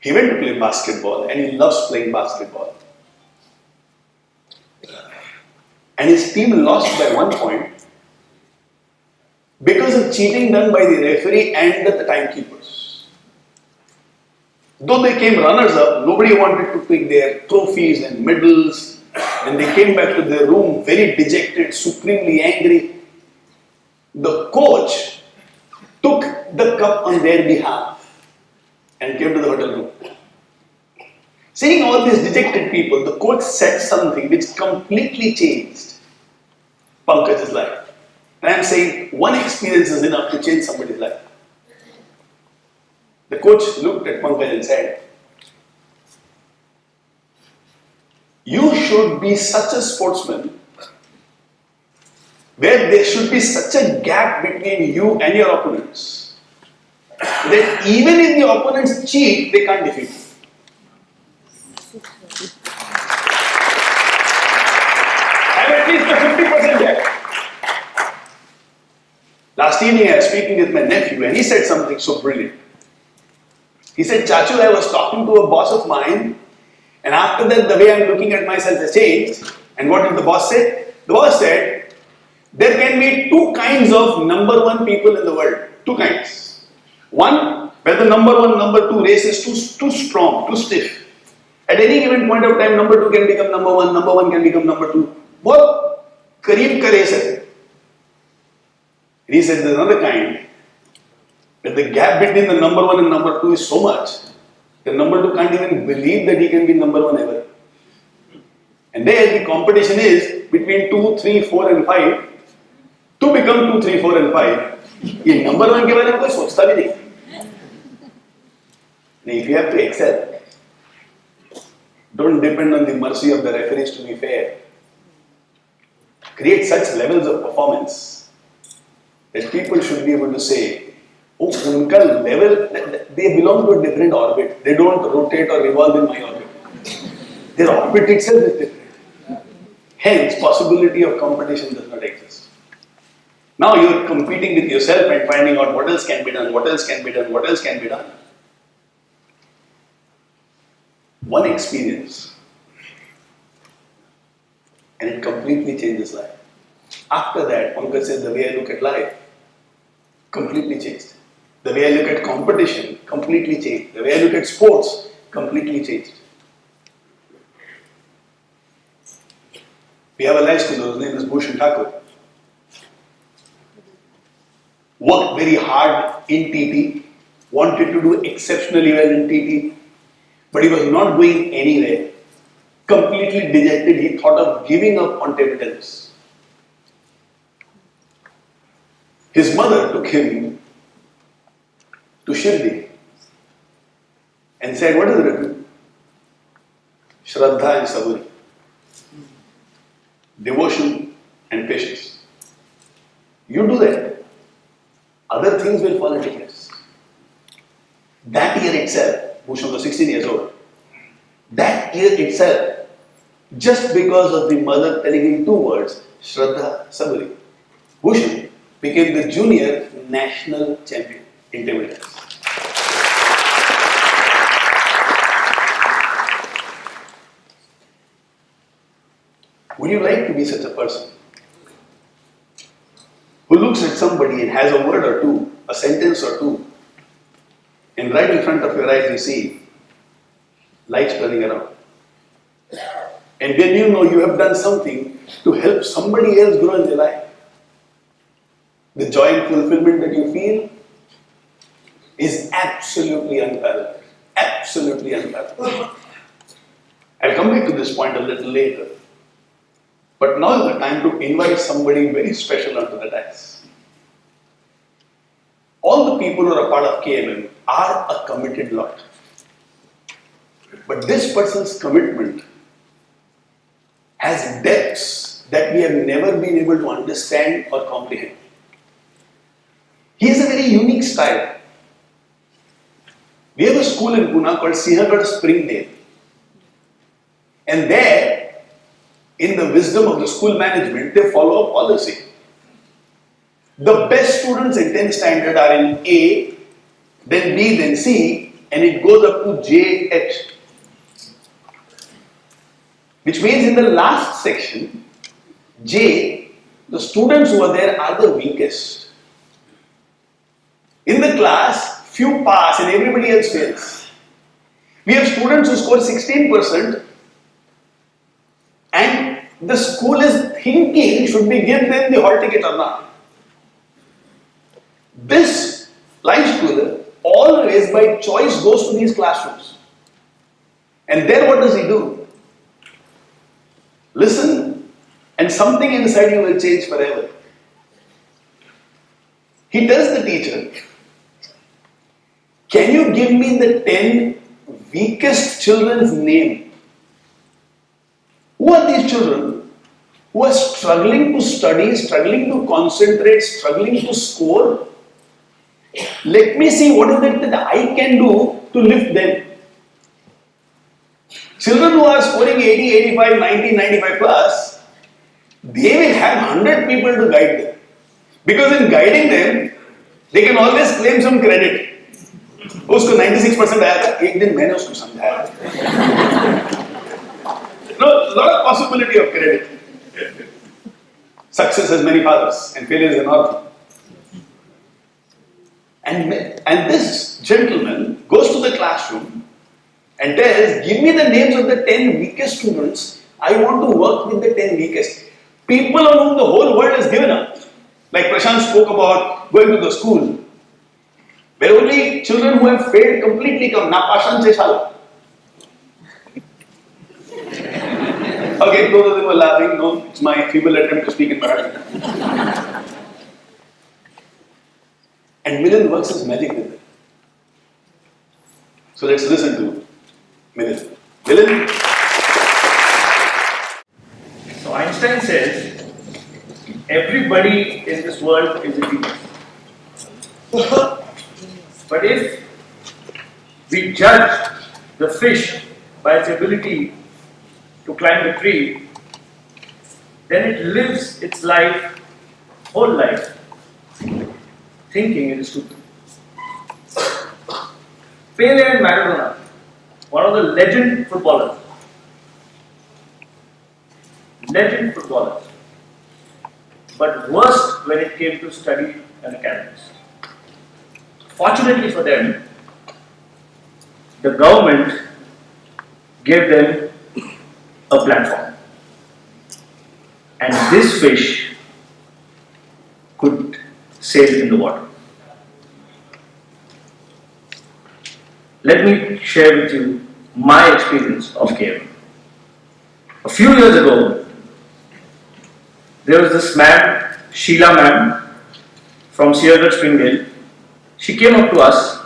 He went to play basketball and he loves playing basketball. And his team lost by 1 point because of cheating done by the referee and the timekeepers. Though they came runners up, nobody wanted to pick their trophies and medals, and they came back to their room very dejected, supremely angry. The coach took the cup on their behalf and came to the hotel room. Seeing all these dejected people, the coach said something which completely changed Pankaj's life. And I am saying one experience is enough to change somebody's life. The coach looked at Pankaj and said, "You should be such a sportsman where there should be such a gap between you and your opponents that even if the opponents cheat, they can't defeat you." Have at least a 50% gap. Last evening I was speaking with my nephew and he said something so brilliant. He said, "Chachu, I was talking to a boss of mine, and after that the way I'm looking at myself has changed." And what did the boss say? The boss said, "There can be 2 kinds of number 1 people in the world. 2 kinds. One, where the number 1, number 2 race is too strong, too stiff. At any given point of time, number 2 can become number 1, number 1 can become number 2. बहुत करीब का race है." He said, "There's another kind. That the gap between the number 1 and number 2 is so much, the number 2 can't even believe that he can be number 1 ever. And there the competition is between 2, 3, 4 and 5 to become 2, 3, 4 and 5. ये number 1 के बारे में कोई सोचता भी नहीं. If you have to excel, don't depend on the mercy of the referees to be fair. Create such levels of performance that people should be able to say, oh, unka level, they belong to a different orbit. They don't rotate or revolve in my orbit. Their orbit itself is different. Hence, possibility of competition does not exist. Now you are competing with yourself and finding out what else can be done, what else can be done, what else can be done. One experience, and it completely changes life. After that, Pankaj said, the way I look at life completely changed. The way I look at competition completely changed. The way I look at sports completely changed. We have a life scholar, his name is Bhushan Thakur. Worked very hard in TT, wanted to do exceptionally well in TT, but he was not going anywhere. Completely dejected, he thought of giving up on table tennis. His mother took him to Shirdi and said, "What is it written? Shraddha and Saburi. Devotion and patience. You do that, other things will fall into place." That year itself, Bhushan was 16 years old. That year itself, just because of the mother telling him two words, Shraddha, Saburi, Bhushan became the junior national champion in table tennis. Would you like to be such a person who looks at somebody and has a word or two, a sentence or two, and right in front of your eyes you see lights turning around? And then you know you have done something to help somebody else grow in their life. The joy and fulfillment that you feel is absolutely unparalleled. Absolutely unparalleled. I'll come back to this point a little later. But now is the time to invite somebody very special onto the dais. All the people who are a part of KMM are a committed lot. But this person's commitment has depths that we have never been able to understand or comprehend. He has a very unique style. We have a school in Pune called Sinhagad Springdale. And there, in the wisdom of the school management, they follow a policy. The best students in 10th standard are in A, then B, then C, and it goes up to JH. Which means in the last section, J, the students who are there are the weakest. In the class, few pass and everybody else fails. We have students who score 16% and the school is thinking should we give them the hall ticket or not. This life schooler always by choice goes to these classrooms. And there what does he do? Listen, and something inside you will change forever. He tells the teacher, "Can you give me the 10 weakest children's name? Who are these children who are struggling to study, struggling to concentrate, struggling to score? Let me see what is it that I can do to lift them." Children who are scoring 80, 85, 90, 95 plus, they will have 100 people to guide them. Because in guiding them, they can always claim some credit. उसको 96% आया था, एक दिन मैंने उसको समझाया. No, lot of possibility of credit. Success has many fathers and failure is an orphan. And this gentleman goes to the classroom and tells, "Give me the names of the 10 weakest students. I want to work with the 10 weakest. People on whom the whole world has given up." Like Prashant spoke about going to the school, where only children who have failed completely come. Napashan Cheshala. Okay, those of them were laughing. No, it's my feeble attempt to speak in Marathi. And Milind works his magic with them. So let's listen to Milind. Milind. So Einstein says, everybody in this world is a genius. But if we judge the fish by its ability to climb a tree, then it lives its life, whole life, thinking it is stupid. Pele and Maradona, one of the legend footballers, but worst when it came to study and academics. Fortunately for them, the government gave them a platform. and this fish could sail in the water. Let me share with you my experience of KMM. A few years ago, there was this man, Sheila ma'am, from Sierra Springdale. She came up to us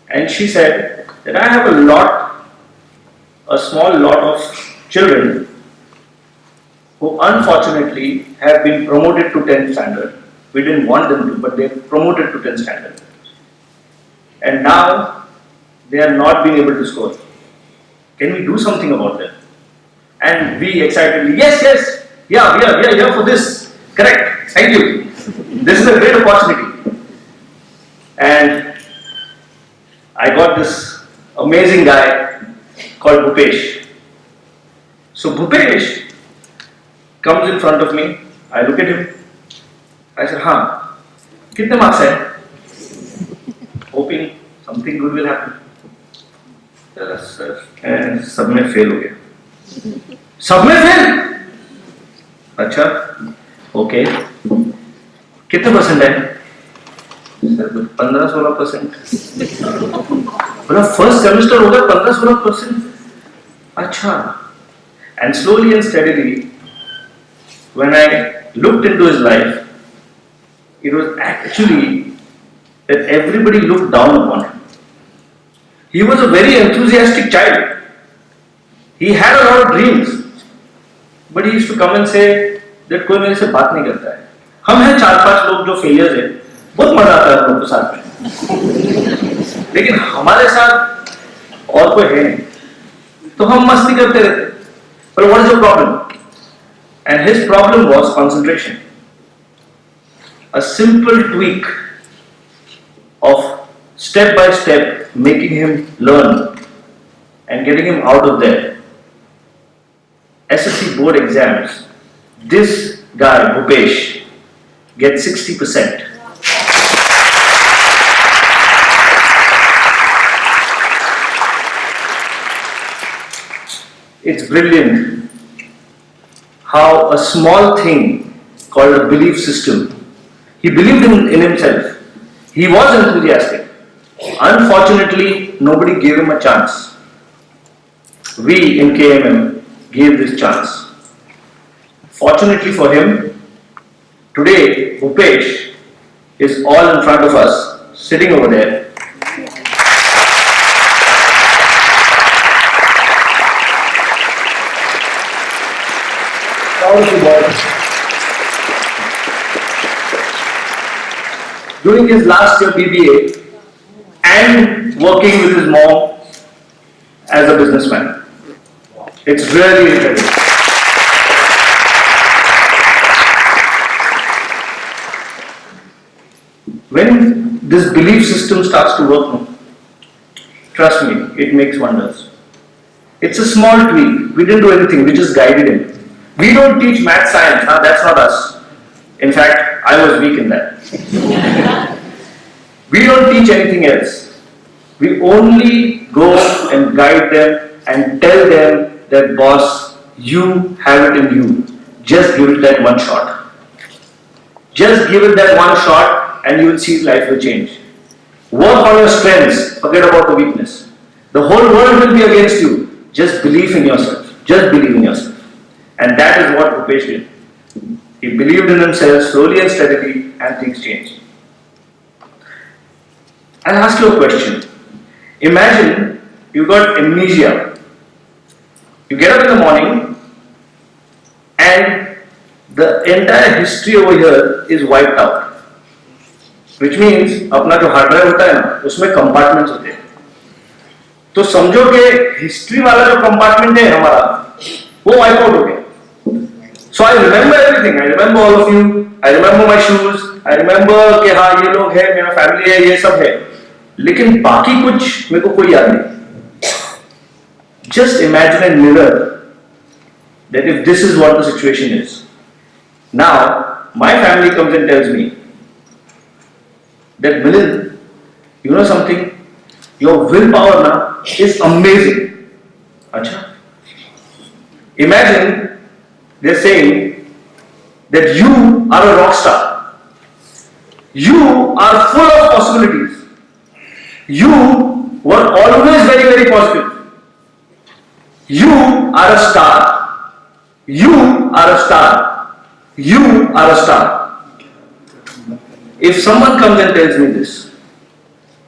and she said that I have a small lot of children who unfortunately have been promoted to 10th standard. We didn't want them to, but they promoted to 10th standard. And now they are not being able to score. Can we do something about them? And we excitedly, yes, we are here for this. Correct, thank you. This is a great opportunity. And I got this amazing guy called Bhupesh. So Bhupesh comes in front of me. I look at him. I said, kitne marks hai? Hoping something good will happen. Sir, and सब में fail हो गया. सब में fail? अच्छा, okay. कितने percent है? Sir 15-16%. बोला फर्स्ट सेमेस्टर होगा 15-16%. अच्छा. And slowly and steadily, when I looked into his life, it was actually that everybody looked down upon him. He was a very enthusiastic child. He had a lot of dreams, but he used to come and say that कोई मेरे से बात नहीं करता है. हम हैं 4-5 लोग जो फेलियर्स हैं, बहुत मजा आता है हम लोग के साथ में. लेकिन हमारे साथ और कोई है नहीं, तो हम मस्ती करते रहते. But what is the problem? And his problem was concentration. A simple tweak of step by step making him learn and getting him out of there. SSC board exams, this guy, Bhupesh, gets 60%. It's brilliant how a small thing called a belief system, he believed in himself. He was enthusiastic. Unfortunately, nobody gave him a chance. We in KMM gave this chance. Fortunately for him, today Bhupesh is all in front of us, sitting over there. Doing his last year BBA and working with his mom as a businessman. It's really incredible. When this belief system starts to work, trust me, it makes wonders. It's a small tweak. We didn't do anything, we just guided him. We don't teach math science, that's not us. In fact, I was weak in that. We don't teach anything else. We only go and guide them and tell them that, boss, you have it in you. Just give it that one shot. Just give it that one shot and you will see life will change. Work on your strengths, forget about the weakness. The whole world will be against you. Just believe in yourself. Just believe in yourself. And that is what Bhupesh did. He believed in himself slowly and steadily, and things changed. I'll ask you a question. Imagine you got amnesia. You get up in the morning and the entire history over here is wiped out. Which means अपना जो hard drive होता है ना, उसमें compartments होते हैं. तो समझो कि हिस्ट्री वाला जो कंपार्टमेंट है हमारा, वो वाइप आउट हो गया. So I remember everything. I remember all of you. I remember my shoes. I remember कि हाँ ये लोग हैं, मेरा फैमिली है, ये सब है. लेकिन बाकी कुछ मेरे को कोई याद नहीं. Just imagine and mirror that if this is what the situation is. Now my family comes and tells me that Milind, you know something? Your willpower now is amazing. Acha. Imagine they're saying that you are a rock star. You are full of possibilities. You were always very, very positive. You are a star. You are a star. You are a star. If someone comes and tells me this,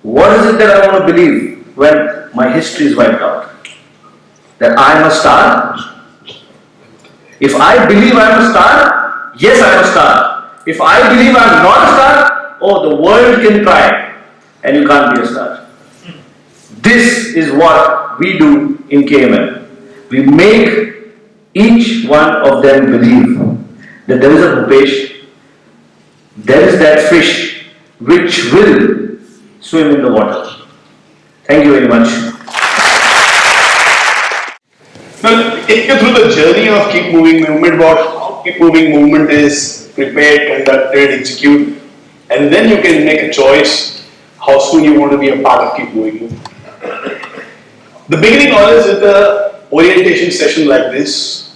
what is it that I want to believe when my history is wiped out? That I am a star? If I believe I am a star, yes, I am a star. If I believe I am not a star, oh, the world can try and you can't be a star. This is what we do in KMM. We make each one of them believe that there is a Bhupesh, there is that fish which will swim in the water. Thank you very much. Now, take you through the journey of Keep Moving Movement, about how Keep Moving Movement is prepared, conducted, executed, and then you can make a choice how soon you want to be a part of Keep Moving Movement. The beginning always with the orientation session like this,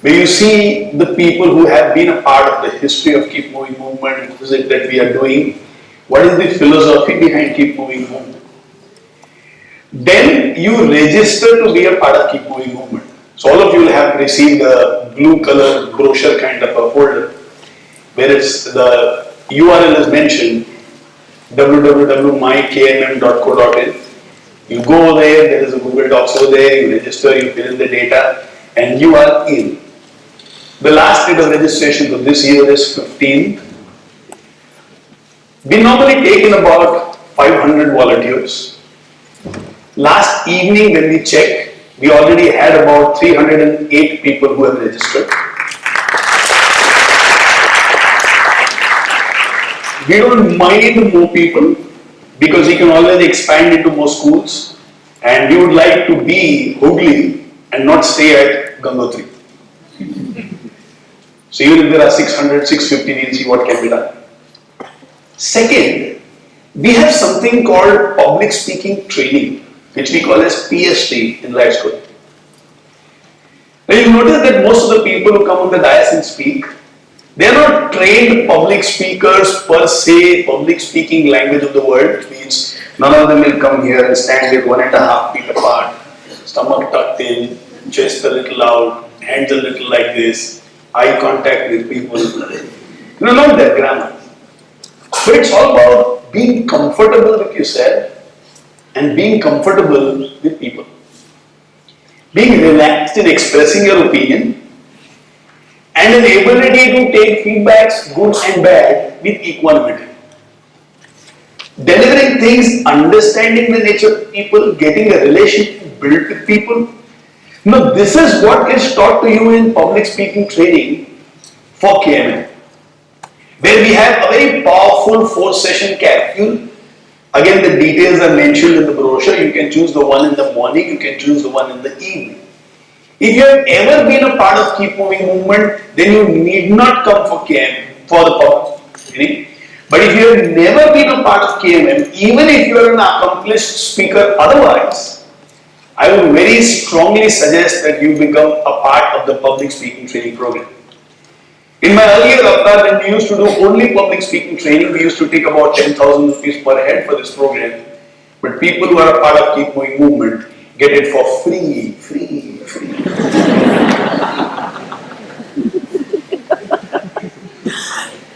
where you see the people who have been a part of the history of Keep Moving Movement, what is it that we are doing, what is the philosophy behind Keep Moving Movement. Then you register to be a part of Keep Moving Movement. So all of you will have received a blue color brochure kind of a folder, where it's the URL is mentioned, www.mykmm.co.in. You go there is a Google Docs over there, you register, you fill in the data, and you are in. The last date of registration for this year is 15th. We normally take in about 500 volunteers. Last evening when we checked, we already had about 308 people who have registered. We don't mind more people because we can always expand into more schools, and we would like to be Hooghly and not stay at Gangotri. So even if there are 600, 650, we'll see what can be done. Second, we have something called public speaking training, which we call as PST in life school. Now you notice that most of the people who come on the dais and speak, they are not trained public speakers per se, public speaking language of the world, which means none of them will come here and stand with 1.5 feet apart, stomach tucked in, chest a little out, hands a little like this, eye contact with people. Not that grammar. But it's all about being comfortable with yourself and being comfortable with people. Being relaxed in expressing your opinion and an ability to take feedbacks, good and bad, with equanimity. Delivering things, understanding the nature of people, getting a relationship built with people. Now, this is what is taught to you in public speaking training for KMM, where we have a very powerful 4-session capsule. Again, the details are mentioned in the brochure. You can choose the one in the morning, you can choose the one in the evening. If you have ever been a part of Keep Moving Movement, then you need not come for KMM, for the public. But if you have never been a part of KMM, even if you are an accomplished speaker otherwise, I would very strongly suggest that you become a part of the public speaking training program. In my earlier avatar, when we used to do only public speaking training, we used to take about 10,000 rupees per head for this program. But people who are a part of Keep Moving Movement get it for free.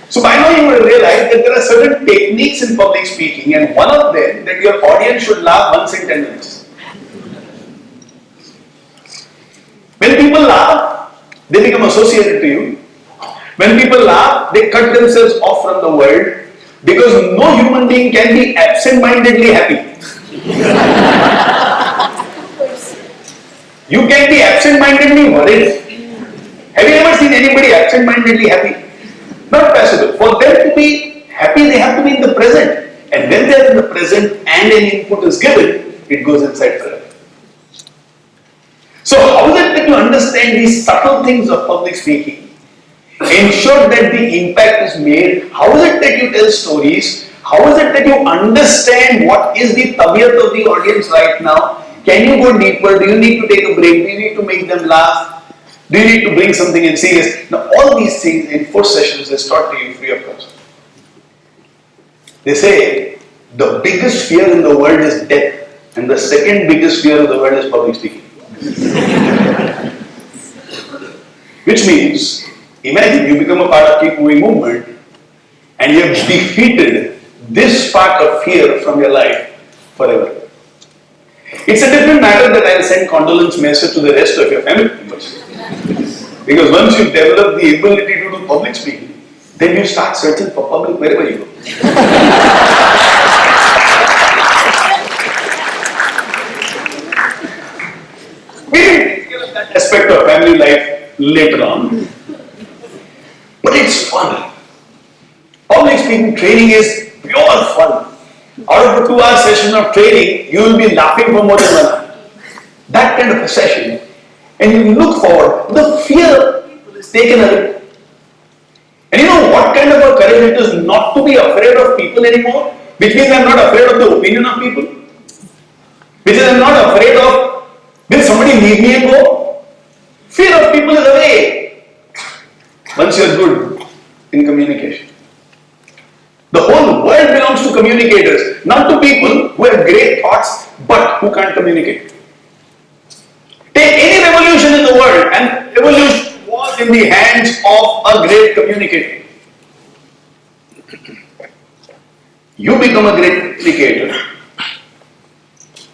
So by now you will realize that there are certain techniques in public speaking, and one of them that your audience should laugh once in 10 minutes. When people laugh, they become associated to you. When people laugh, they cut themselves off from the world, because no human being can be absent-mindedly happy. You can be absent-mindedly worried. Have you ever seen anybody absent-mindedly happy? Not possible. For them to be happy, they have to be in the present. And when they are in the present and an input is given, it goes inside forever. So how is it that you understand these subtle things of public speaking? Ensure that the impact is made. How is it that you tell stories? How is it that you understand what is the tabiyat of the audience right now? Can you go deeper? Do you need to take a break? Do you need to make them laugh? Do you need to bring something in serious? Now, all these things in 4 sessions is taught to you free of cost. They say the biggest fear in the world is death, and the second biggest fear of the world is public speaking. Which means, imagine you become a part of Keep Moving movement and you have defeated this part of fear from your life forever. It's a different matter that I'll send condolence message to the rest of your family members. Because once you develop the ability to do public speaking, then you start searching for public wherever you go. We will take care of that aspect of family life later on. But it's fun. Public speaking training is pure fun. Out of a 2-hour session of training, you will be laughing for more than 1 hour. That kind of a session. And you look forward, the fear is taken away. And you know what kind of a courage it is not to be afraid of people anymore? Which means I'm not afraid of the opinion of people. Which is I'm not afraid of, will somebody leave me and go? Fear of people is away. Once you're good in communication. The whole world belongs to communicators, not to people who have great thoughts but who can't communicate. Take any revolution in the world, and revolution was in the hands of a great communicator. You become a great communicator.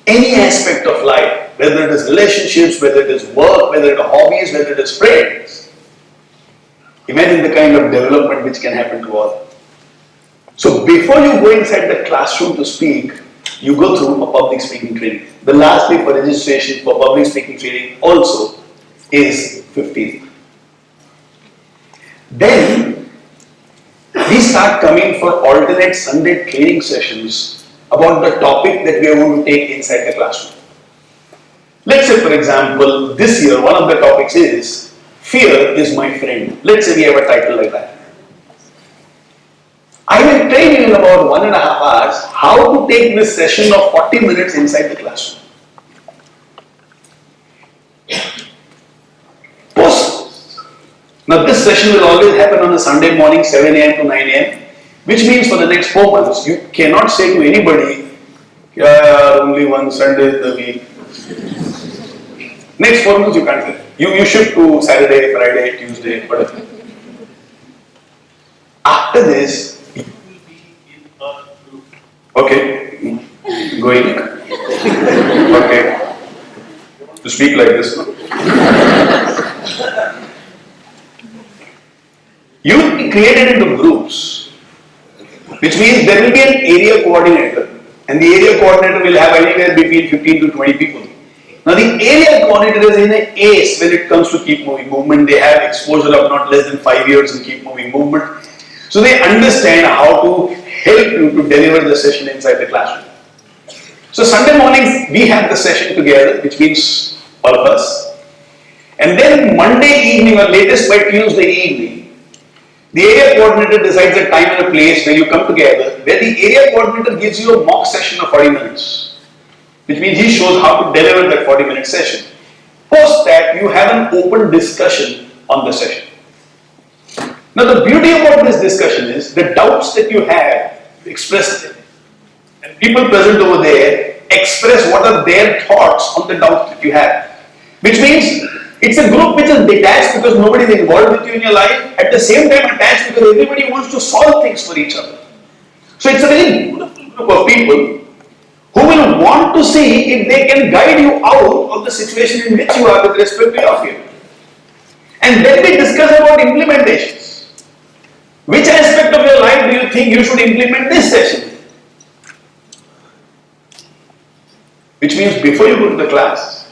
Any aspect of life, whether it is relationships, whether it is work, whether it is hobbies, whether it is friends. Imagine the kind of development which can happen to all. So before you go inside the classroom to speak, you go through a public speaking training. The last day for registration for public speaking training also is 15th. Then we start coming for alternate Sunday training sessions about the topic that we are going to take inside the classroom. Let's say, for example, this year one of the topics is Fear is My Friend. Let's say we have a title like that. I will train you in about 1.5 hours how to take this session of 40 minutes inside the classroom. Now this session will always happen on a Sunday morning 7 a.m. to 9 a.m. which means for the next 4 months you cannot say to anybody, only one Sunday in the week. Next 4 months you can't say. You shift to Saturday, Friday, Tuesday, whatever. After this, you will be in a group. Okay, going. Okay, to speak like this. No? You will be created into groups, which means there will be an area coordinator, and the area coordinator will have anywhere between 15 to 20 people. Now the area coordinator is in an ace when it comes to Keep Moving movement. They have exposure of not less than 5 years in Keep Moving movement. So they understand how to help you to deliver the session inside the classroom. So Sunday mornings we have the session together, which means all of us. And then Monday evening or latest by Tuesday evening, the area coordinator decides a time and a place where you come together, where the area coordinator gives you a mock session of 40 minutes. Which means he shows how to deliver that 40-minute session. Post that, you have an open discussion on the session. Now the beauty about this discussion is the doubts that you have, you express them. And people present over there express what are their thoughts on the doubts that you have. Which means it's a group which is detached because nobody is involved with you in your life, at the same time attached because everybody wants to solve things for each other. So it's a very beautiful group of people who will want to see if they can guide you out of the situation in which you are with respect to your fear. And then we discuss about implementations. Which aspect of your life do you think you should implement this session? Which means before you go to the class,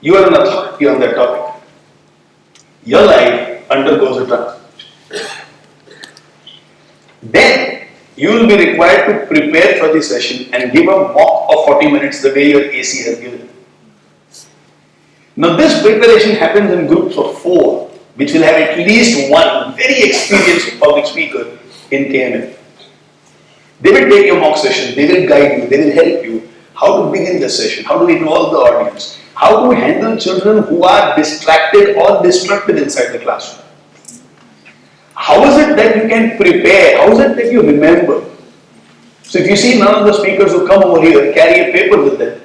you are an authority on that topic. Your life undergoes a transformation. Then you will be required to prepare for the session and give a mock of 40 minutes the way your AC has given. Now this preparation happens in groups of 4, which will have at least one very experienced public speaker in KMM. They will take your mock session, they will guide you, they will help you how to begin the session, how to involve the audience, how how to handle children who are distracted or destructive inside the classroom. How is it that you can prepare? How is it that you remember? So if you see none of the speakers who come over here carry a paper with them,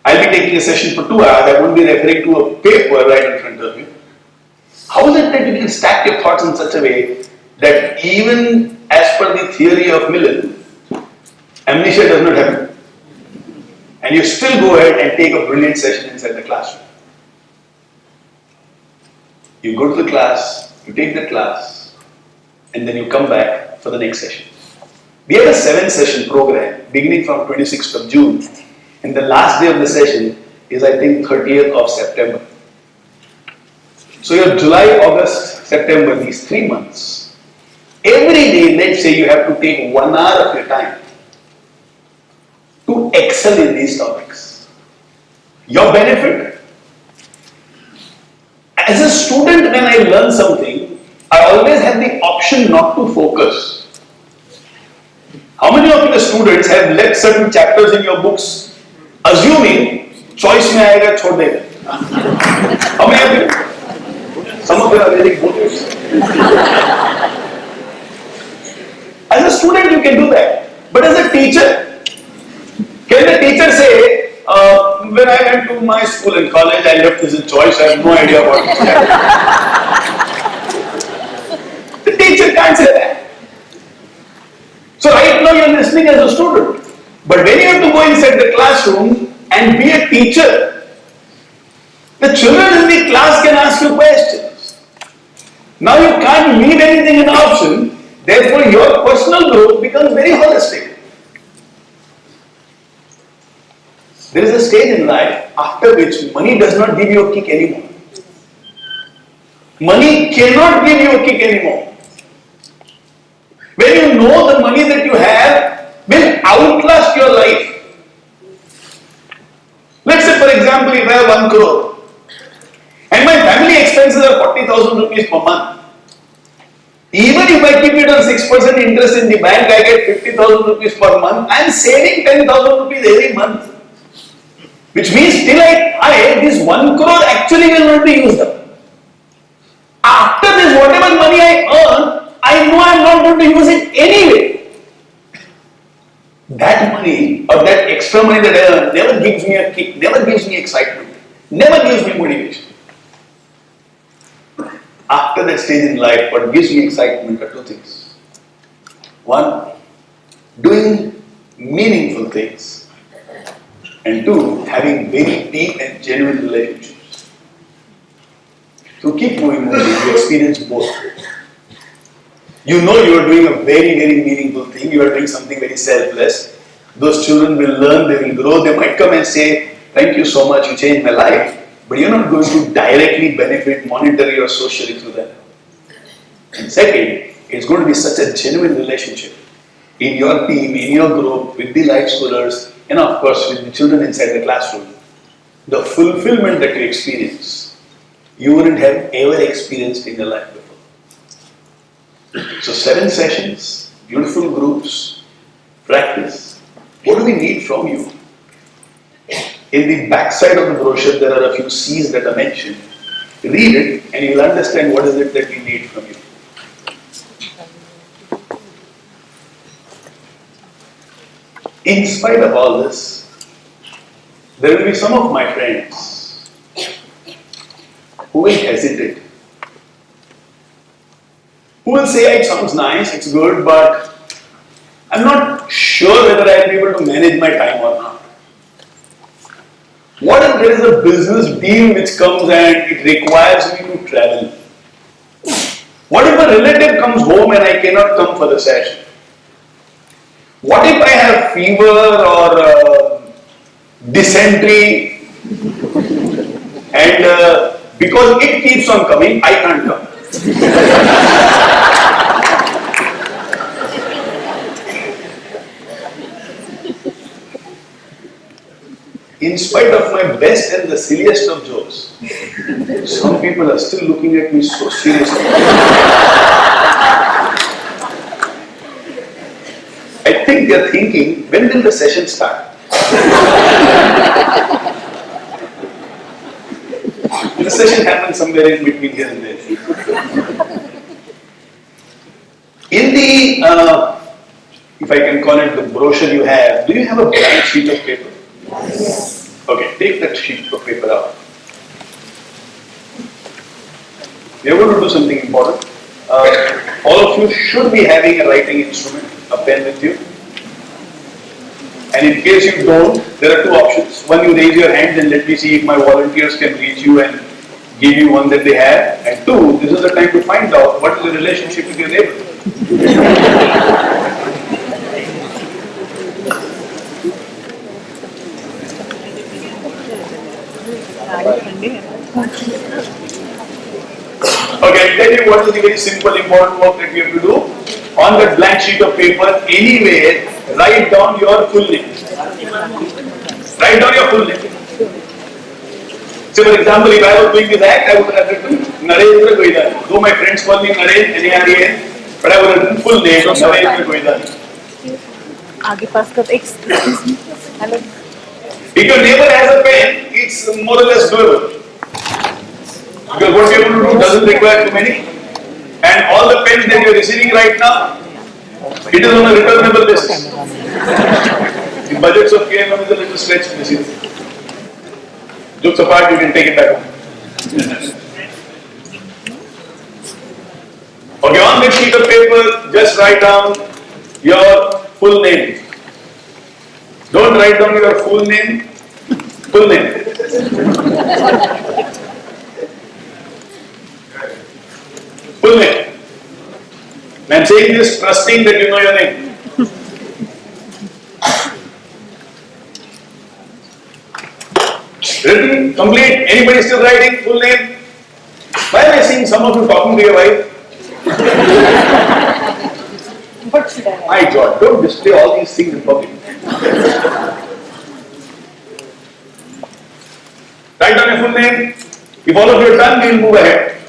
I'll be taking a session for 2 hours, I won't be referring to a paper right in front of you. How is it that you can stack your thoughts in such a way that even as per the theory of Millen, amnesia does not happen? And you still go ahead and take a brilliant session inside the classroom. You go to the class, you take the class, and then you come back for the next session. We have a 7-session program beginning from 26th of June, and the last day of the session is, I think, 30th of September. So your July, August, September, these 3 months, every day, let's say you have to take 1 hour of your time to excel in these topics. Your benefit? As a student, when I learn something, I always have the option not to focus. How many of you students have left certain chapters in your books assuming choice mein aayega chhod dega? How many of you? Some of you are very good. As a student you can do that. But as a teacher, can the teacher say, when I went to my school and college, I left this a choice, I have no idea what it is. The teacher can't say that. So right now you are listening as a student, but when you have to go inside the classroom and be a teacher, the children in the class can ask you questions. Now you can't leave anything in option, therefore your personal growth becomes very holistic. There is a stage in life after which money does not give you a kick anymore. Money cannot give you a kick anymore. When you know the money that you have will outlast your life. Let's say, for example, if I have 1 crore and my family expenses are 40,000 rupees per month, even if I keep it on 6% interest in the bank, I get 50,000 rupees per month. I am saving 10,000 rupees every month. Which means till I this 1 crore actually will not be used up. After this, whatever money I earn, I know I am not going to use it anyway. That money or that extra money that I earn never gives me a kick, never gives me excitement, never gives me motivation. After that stage in life, what gives me excitement are 2 things. 1, doing meaningful things, and 2, having very deep and genuine relationships. So keep moving, you experience both. You know you are doing a very, very meaningful thing, you are doing something very selfless. Those children will learn, they will grow, they might come and say, thank you so much, you changed my life. But you're not going to directly benefit monetarily or socially through that. And second, it's going to be such a genuine relationship in your team, in your group, with the life schoolers, and of course with the children inside the classroom. The fulfillment that you experience, you wouldn't have ever experienced in your life before. So 7 sessions, beautiful groups, practice. What do we need from you? In the backside of the brochure, there are a few C's that are mentioned. Read it and you'll understand what is it that we need from you. In spite of all this, there will be some of my friends who will hesitate. Who will say, it sounds nice, it's good, but I'm not sure whether I'll be able to manage my time or not. What if there is a business deal which comes and it requires me to travel? What if a relative comes home and I cannot come for the session? What if I have fever or dysentery and because it keeps on coming, I can't come? In spite of my best and the silliest of jokes, some people are still looking at me so seriously. I think they are thinking, when will the session start? The session happens somewhere in between here and there. In the, if I can call it the brochure you have, do you have a blank sheet of paper? Yes. Okay, take that sheet of paper out. We are going to do something important. All of you should be having a writing instrument, a pen with you. And in case you don't, there are two options. One, you raise your hand and let me see if my volunteers can reach you and give you one that they have. And two, this is the time to find out what is the relationship with your neighbor. Okay, I'll tell you what is the very simple, important work that we have to do. On that blank sheet of paper, anywhere, write down your full name. Write down your full name. So, for example, if I was doing this act, I would have written Narendra Goidani. Though my friends call me Naren, N-A-R-E-N, but I would have written full name of Narendra Goidani. आगे पास कर excuse me. Hello. If your neighbor has a pen, it's more or less doable. Because what you are going to do doesn't require too many. And all the pens that you are receiving right now, it is on a returnable basis. The budgets of KMM is a little stretched this year. Jokes apart, you can take it back home. Okay, on this sheet of paper, just write down your full name. Don't write down your full name. Full name. Full name. I am saying this trusting that you know your name. Written, complete. Anybody still writing full name? Why am I seeing some of you talking to your wife? What should I My God, don't display all these things in public. Write down your full name. If all of you are done, we will move ahead.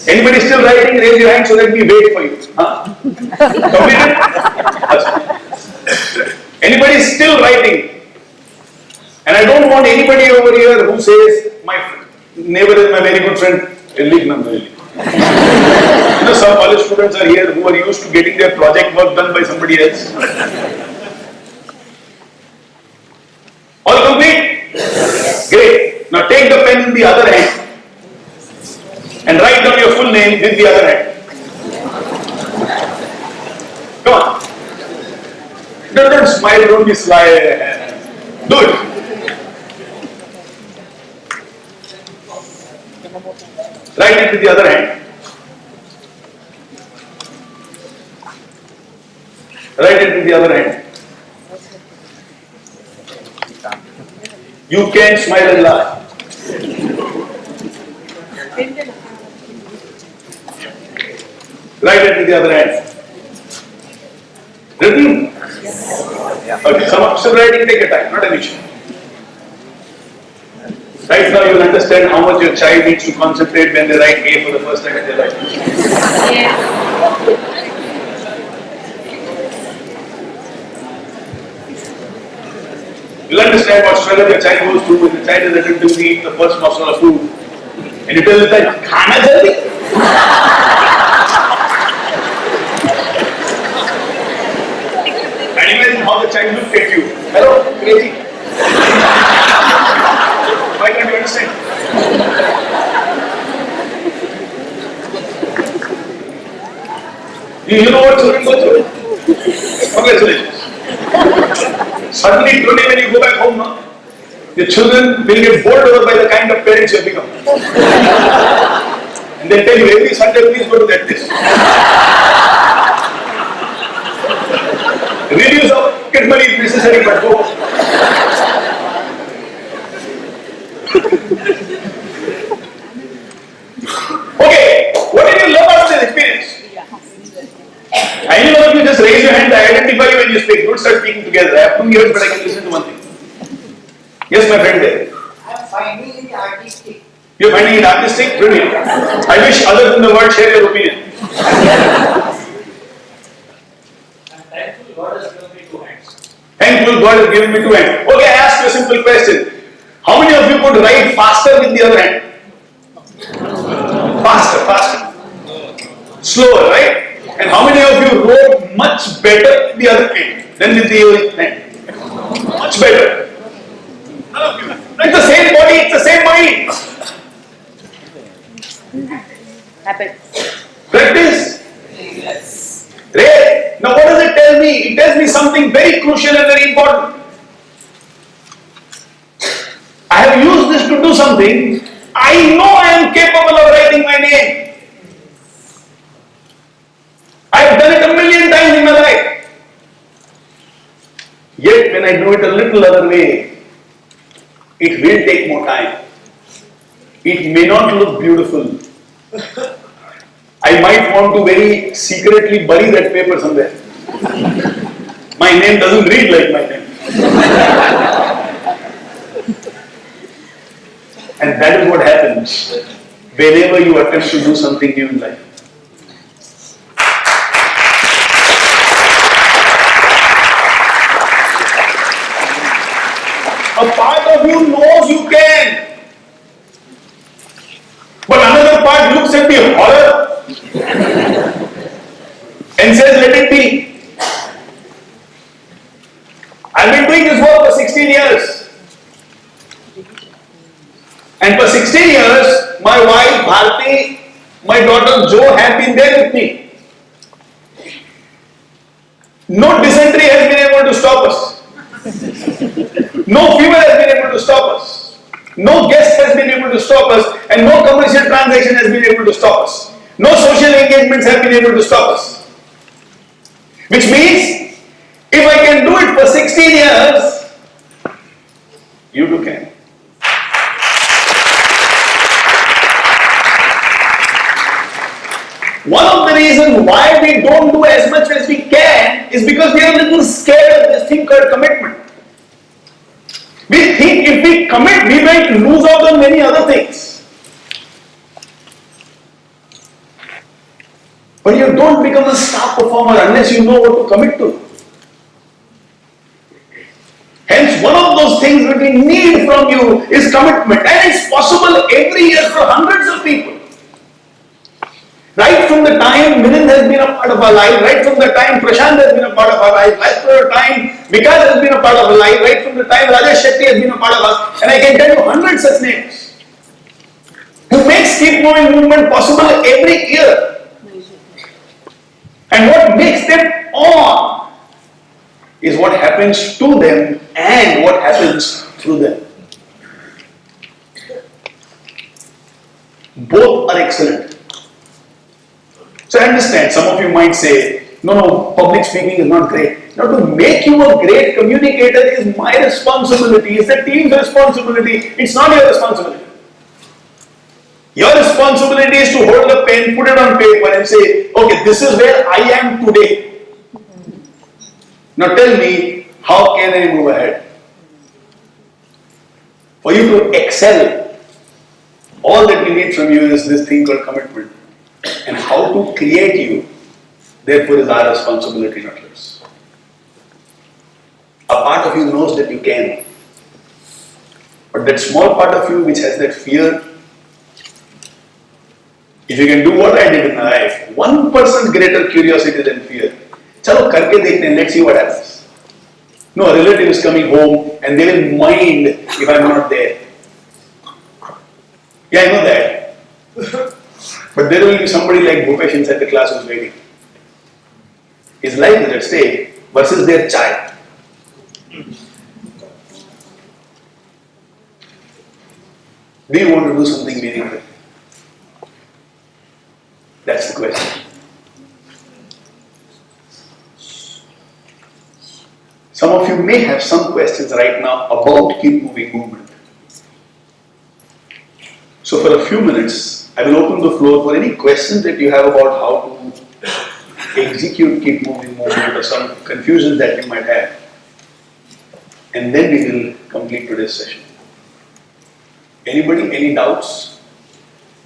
Anybody still writing? Raise your hand so that we wait for you. Huh? Completed? Anybody still writing? And I don't want anybody over here who says, my neighbor is my very good friend. You know, some college students are here who are used to getting their project work done by somebody else. All complete? Great. Now take the pen in the other hand and write down your full name with the other hand. Come on. Don't smile, don't be sly. Do it. Write it with the other hand. Write it with the other hand. You can smile and laugh. Write it with the other hand. Written? Okay, some writing, take your time, not an issue. Right now you will understand how much your child needs to concentrate when they write A for the first time in their life. Yes. You will understand what struggle your child goes through when the child is attempting to eat the first morsel of food. And you tell the child, "Khana jaldi." And imagine how the child looked at you. Hello, crazy. Why can't you understand? You know what children go through? Congratulations. Suddenly today when you go back home, your children will get bowled over by the kind of parents you have become. And they tell you every Sunday, please go to that place. Reduce our pocket money if necessary, but go. Okay, what did you learn out of this experience? Any one of you just raise your hand, I identify you when you speak. Don't start speaking together. I have 2 ears, but I can listen to one thing. Yes, my friend there. I am finding it artistic. You are finding it artistic? Brilliant. I wish others in the world share your opinion. Thankful God has given me 2 hands. Thankful God has given me 2 hands. Okay, I ask you a simple question. How many of you could write faster with the other hand? Faster, faster. Slower, right? And how many of you wrote much better in the other pen than with the pen? Much better. None of you. It's the same body, it's the same mind. Habits. Practice. Right? Now what does it tell me? It tells me something very crucial and very important. I have used this to do something. I know I am capable of writing my name. I have done it a million times in my life. Yet when I do it a little other way, it will take more time. It may not look beautiful. I might want to very secretly bury that paper somewhere. My name doesn't read like my name. And that is what happens whenever you attempt to do something new in life. A part of you knows you can. But another part looks at the horror and says, let it be. I've been doing this work for 16 years. And for 16 years, my wife Bharti, my daughter Jo have been there with me. No dysentery has been able to stop us. No fever has been able to stop us. No guest has been able to stop us. And no commercial transaction has been able to stop us. No social engagements have been able to stop us. Which means, if I can do it for 16 years, you too can. One of the reasons why we don't do as much as we can is because we are a little scared of this thing called commitment. We think if we commit, we might lose out on many other things. But you don't become a star performer unless you know what to commit to. Hence, one of those things that we need from you is commitment. And it's possible every year for hundreds of people. Right from the time Milind has been a part of our life, right from the time Prashant has been a part of our life, right from the time Vikas has been a part of our life, right from the time Rajesh Shetty has been a part of us, and I can tell you hundreds such names, who makes Keep Moving movement possible every year. And what makes them on is what happens to them and what happens through them. Both are excellent. So I understand, some of you might say, no, public speaking is not great. Now to make you a great communicator is my responsibility, it's the team's responsibility, it's not your responsibility. Your responsibility is to hold a pen, put it on paper and say, okay, this is where I am today. Now tell me, how can I move ahead? For you to excel, all that we need from you is this thing called commitment. And how to create you, therefore, is our responsibility, not yours. A part of you knows that you can. But that small part of you which has that fear, if you can do what I did in my life, 1% greater curiosity than fear. Chalo karke dekhte hain, let's see what happens. No, a relative is coming home and they will mind if I'm not there. Yeah, I know that. But there will be somebody like Bhupesh inside the class who's waiting. His life is at stake versus their child. Do you want to do something meaningful? That's the question. Some of you may have some questions right now about Keep Moving movement. So for a few minutes, I will open the floor for any questions that you have about how to execute Keep Moving movement or some confusions that you might have. And then we will complete today's session. Anybody, any doubts?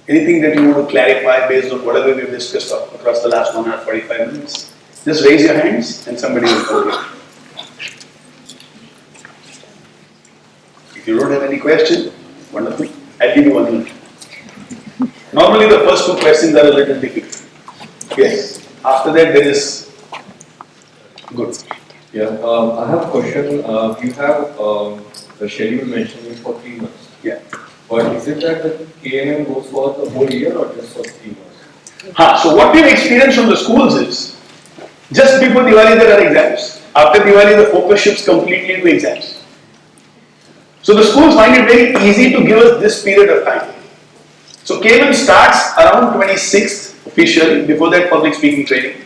Anything that you want to clarify based on whatever we've discussed across the last 1 hour 45 minutes? Just raise your hands and somebody will call you. If you don't have any question, wonderful. I'll give you 1 minute. Normally the first two questions are a little difficult. Yes. After that there is good. Yeah, I have a question. You have the schedule mentioned for 3 months. Yeah. But is it that the KMM goes for the whole year or just for 3 months? So what we've experienced from the schools is, just before Diwali there are exams. After Diwali the focus shifts completely into exams. So the schools find it very easy to give us this period of time. So KMM starts around 26th officially, before that public speaking training.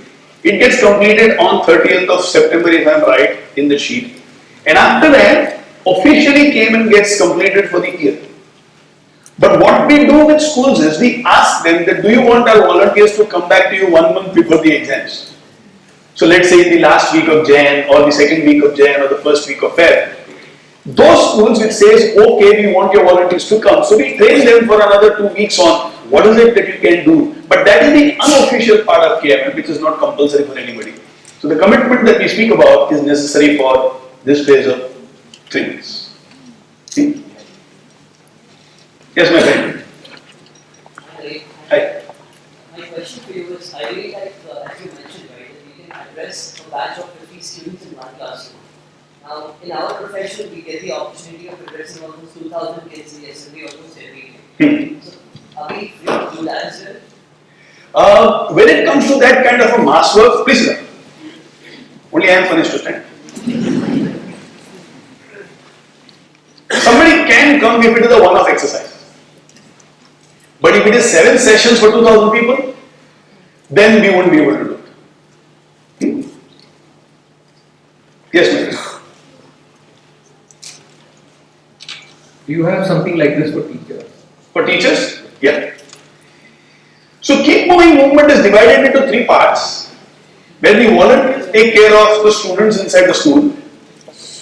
It gets completed on 30th of September if I am right in the sheet. And after that, officially KMM gets completed for the year. But what we do with schools is, we ask them that do you want our volunteers to come back to you 1 month before the exams? So let's say in the last week of Jan or the second week of Jan or the first week of Feb. Those schools which says, okay, we want your volunteers to come. So we train them for another 2 weeks on what is it that you can do. But that is the unofficial part of KMM, which is not compulsory for anybody. So the commitment that we speak about is necessary for this phase of 3 months. See? Yes, my friend. Hi. My question for you is, I really like, as you mentioned, right, that we can address a batch of 50 students in one classroom. Now, in our profession, we get the opportunity of addressing almost 2,000 kids in the assembly almost every day. So, are we free to do that as well? When it comes to that kind of a mass work, please sir. Only I am furnished to stand. Somebody can come if it is a one-off exercise. But if it is 7 sessions for 2,000 people, then we won't be able to do it. Yes, ma'am. Do you have something like this for teachers? For teachers? Yeah. So keep moving movement is divided into 3 parts. Where the volunteers take care of the students inside the school,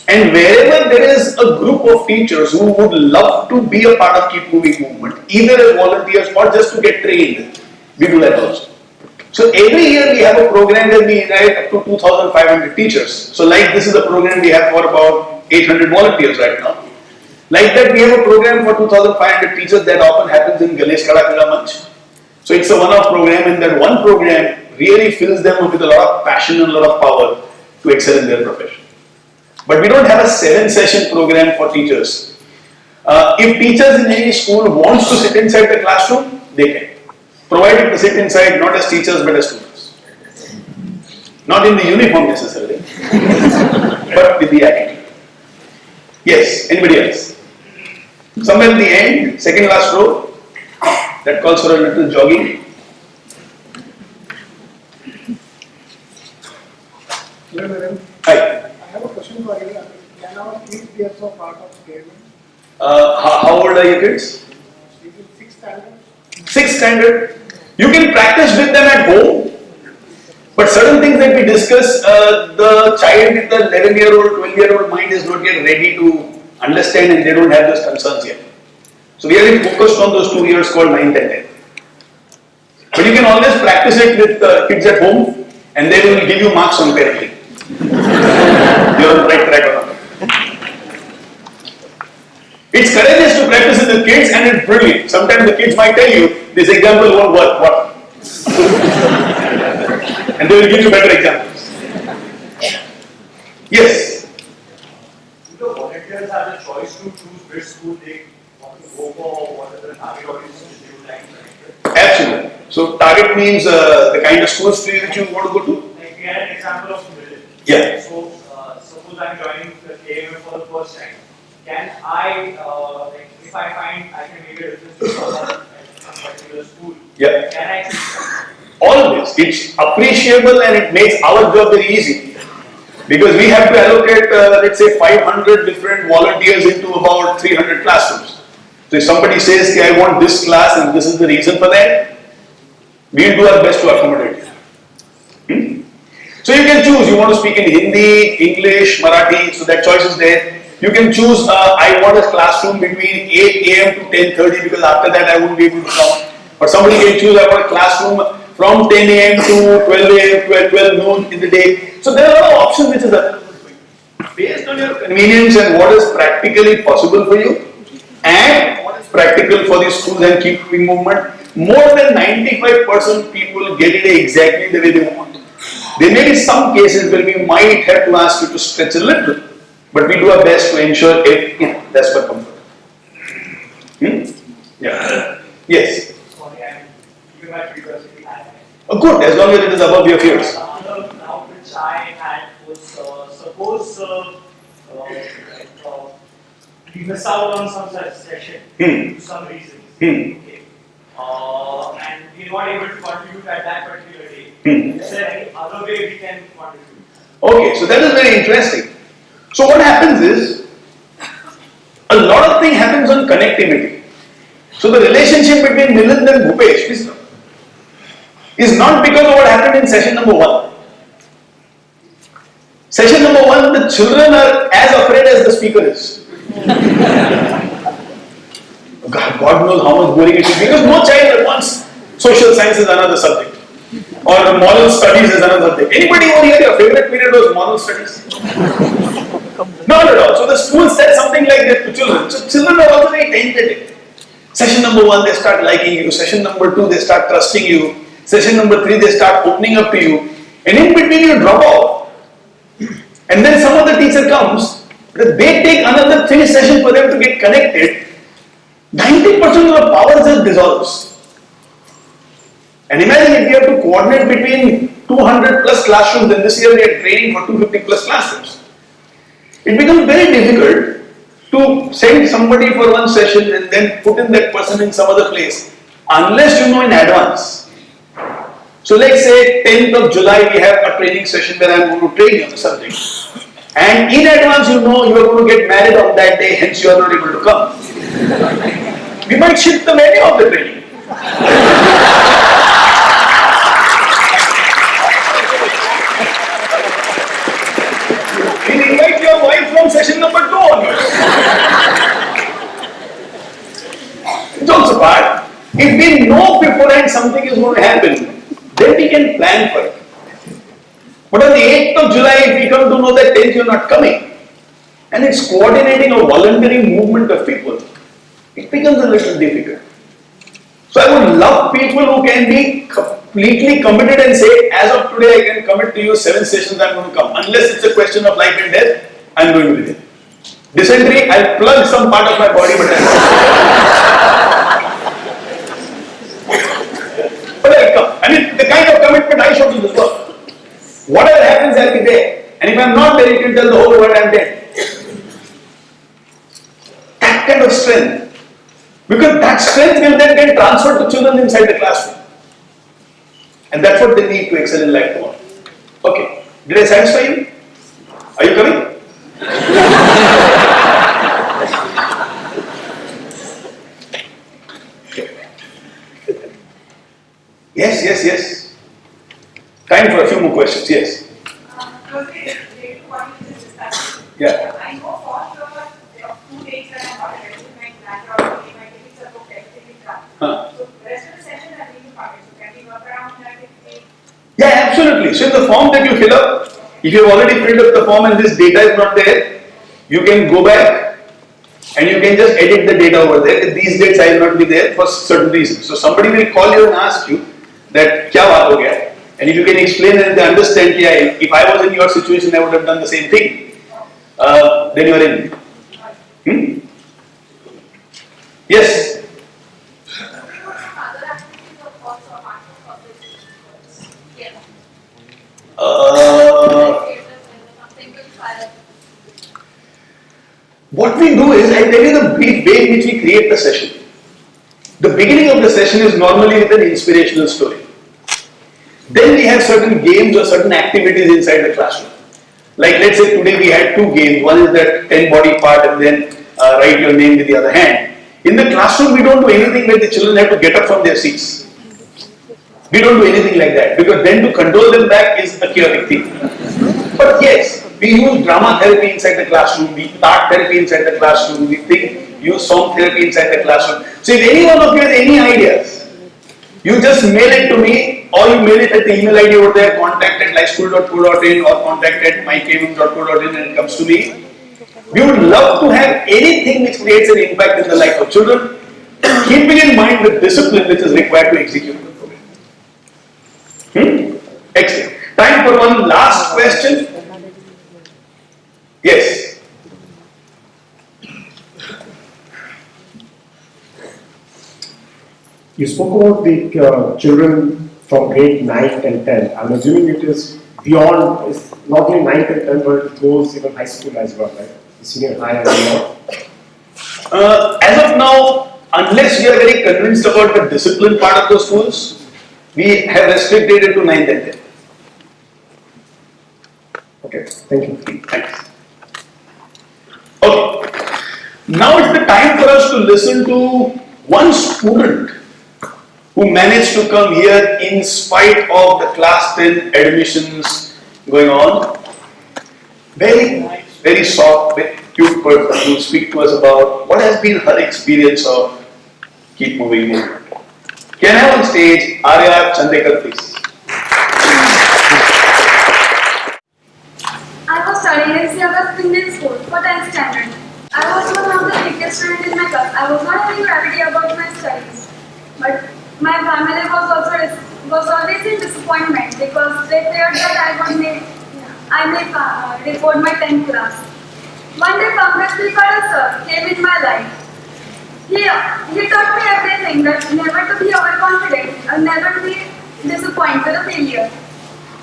and wherever there is a group of teachers who would love to be a part of keep moving movement, either as volunteers or just to get trained, we do that also. So every year we have a program where we invite up to 2,500 teachers. So like this is a program we have for about 800 volunteers right now. Like that we have a program for 2,500 teachers that often happens in Ganesh Kadakila Manch. So it's a one-off program, and that one program really fills them with a lot of passion and a lot of power to excel in their profession. But we don't have a 7-session program for teachers. If teachers in any school wants to sit inside the classroom, they can. Provided to sit inside not as teachers but as students. Not in the uniform necessarily, but with the attitude. Yes, anybody else? Somewhere in the end, second last row, that calls for a little jogging. Hello, Narendra. Hi. I have a question for you. Can our kids be also part of KMM? How old are your kids? Is it 6th standard? 6th standard. You can practice with them at home, but certain things that we discuss, the child with the 11-year-old, 12-year-old mind is not yet ready to understand, and they don't have those concerns yet. So we are focused on those 2 years called 9th and 10th. But you can always practice it with kids at home, and they will give you marks on parenting. You are on the right track or not. It's courageous to practice with the kids, and it's brilliant. Sometimes the kids might tell you, this example won't work, what? And they will give you better examples. Yes? Do the volunteers have the choice to choose which school they want to go for, or what are the target audiences they would like to connect? Absolutely. So target means the kind of schools which you want to go to? Like we had an example of village. Yeah. So suppose I'm joining the KMM for the first time. Can I, like if I find I can make a difference to someone at some particular school, Yeah. can I choose that? Always. It's appreciable, and it makes our job very easy. Because we have to allocate, let's say, 500 different volunteers into about 300 classrooms. So if somebody says, okay, I want this class and this is the reason for that, we'll do our best to accommodate it. So you can choose, you want to speak in Hindi, English, Marathi, so that choice is there. You can choose, I want a classroom between 8 a.m. to 10:30 because after that I won't be able to come. Or somebody can choose, I want a classroom from 10 a.m. to 12 a.m. 12 noon in the day. So there are a lot of options which is available for you. Based on your convenience and what is practically possible for you and what is practical for the schools and keep moving movement, more than 95% people get it exactly the way they want. There may be some cases where we might have to ask you to stretch a little, but we do our best to ensure that's for comfort. Yeah. Yes. Sorry, I'm keeping my curiosity high. Oh, good, as long as it is above your fears. Now which I had was suppose we miss out on some such session due to some reasons. Okay. And we're not able to contribute at that particular day. Is there any other way we can contribute? Okay, so that is very interesting. So what happens is, a lot of things happens on connectivity. So the relationship between Milind and Bhupesh is not because of what happened in session number 1. Session number 1, the children are as afraid as the speaker is. God knows how much boring it is, because no child wants social science is another subject, or moral studies is another subject. Anybody over here, your favorite period was moral studies? Not at all. So the school said something like that to children. So children are also very tentative. Session number 1, they start liking you. Session number 2, they start trusting you. Session number 3, they start opening up to you. And in between, you drop off. And then some other teacher comes, they take another 3 sessions for them to get connected. 90% of the power just dissolves. And imagine if you have to coordinate between 200 plus classrooms, then this year we are training for 250 plus classrooms. It becomes very difficult to send somebody for one session and then put in that person in some other place, unless you know in advance. So let's say 10th of July we have a training session where I am going to train you on the subject. And in advance you know you are going to get married on that day, hence you are not able to come. We might shift the venue of the training. We'll invite your wife from session number 2 onwards. Jokes apart, if we know beforehand something is going to happen, then we can plan for it. But on the 8th of July, if we come to know that 10th you are not coming, and it's coordinating a voluntary movement of people, it becomes a little difficult. So I would love people who can be completely committed and say, as of today I can commit to you 7 sessions I am going to come. Unless it's a question of life and death, I am going to be there. Dysentery, I'll plug some part of my body, but I'll come. I mean, the kind of commitment I show to this work. Whatever happens, I'll be there. And if I'm not there, you can tell the whole world I'm dead. That kind of strength. Because that strength will then get transferred to children inside the classroom. And that's what they need to excel in life tomorrow. Okay. Did I satisfy you? Are you coming? Yes. Time for a few more questions. Yes. Yeah. I know for sure there are 2 days that I'm not ready with my background, my tickets are booked, everything is done. So the rest of the session I need to part. So can we work around that if we... Yeah, absolutely. So in the form that you fill up, if you have already filled up the form and this data is not there, you can go back and you can just edit the data over there. These dates I will not be there for certain reasons. So somebody will call you and ask you that kya baat ho gaya? And if you can explain and they understand, yeah, if I was in your situation, I would have done the same thing. Then you are in. Yes. What we do is, I tell you the way in which we create the session. The beginning of the session is normally with an inspirational story. Then we have certain games or certain activities inside the classroom. Like let's say today we had 2 games. One is that 10 body part and then write your name with the other hand. In the classroom we don't do anything where the children have to get up from their seats. We don't do anything like that because then to control them back is a chaotic thing. But yes, we use drama therapy inside the classroom, we art therapy inside the classroom, we use song therapy inside the classroom. So if any one of you has any ideas, you just mail it to me or you mail it at the email ID over there, contact@lifeschool.co.in or contact@mykmm.co.in and it comes to me. We would love to have anything which creates an impact in the life of children. keeping in mind the discipline which is required to execute the program. Excellent. Time for one last question. Yes. You spoke about the children from grade 9 and 10. I'm assuming it is beyond, it's not only 9 and 10, but it goes even high school as well, right? The senior high and beyond. As of now, unless we are very convinced about the discipline part of the schools, we have restricted it to 9th and 10th. Okay, thank you. Thanks. Okay. Now it's the time for us to listen to one student who managed to come here in spite of the class 10 admissions going on. Very soft, very cute person who will speak to us about what has been her experience of Keep Moving movement. Can I have on stage Arya Chandekar, please? I was studying in Siagas Indian School for 10th standard. I was one of the weakest students in my class. I was not having gravity about my studies. But my family was always in disappointment because they feared that I may report my 10th class. One day Pankaj Tripara sir came in my life. He taught me everything, that never to be overconfident and never to be disappointed or failure.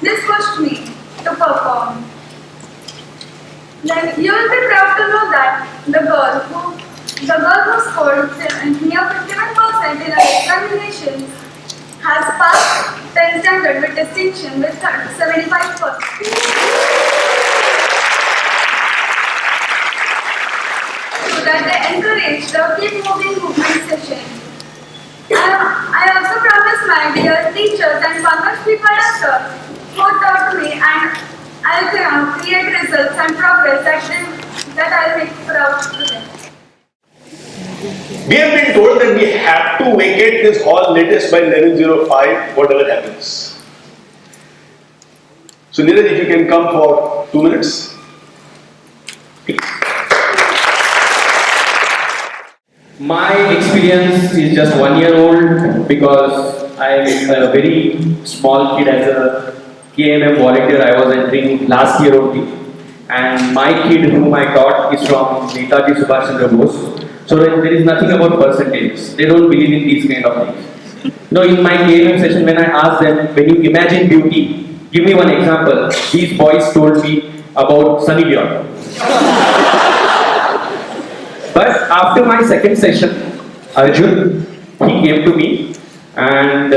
This pushed me to perform. Then you will be proud to know that the girl who scored near 51% in her examinations has passed 10th standard with distinction with 75%. So that they encourage the Keep Moving movement session. I also promise my dear teachers and Pankaj Tripara sir who taught me, and I'll create results and progress that I'll make proud to them. We have been told that we have to vacate this hall latest by 11:05, whatever happens. So Neeraj, if you can come for 2 minutes. My experience is just 1 year old because I'm a very small kid. As a KMM volunteer, I was entering last year only, and my kid whom I taught is from Netaji Subhash Chandra Bose. So there is nothing about percentages. They don't believe in these kind of things. No, in my KMM session, when I asked them, when you imagine beauty, give me one example. These boys told me about Sunny Deol. But after my second session, Arjun, he came to me and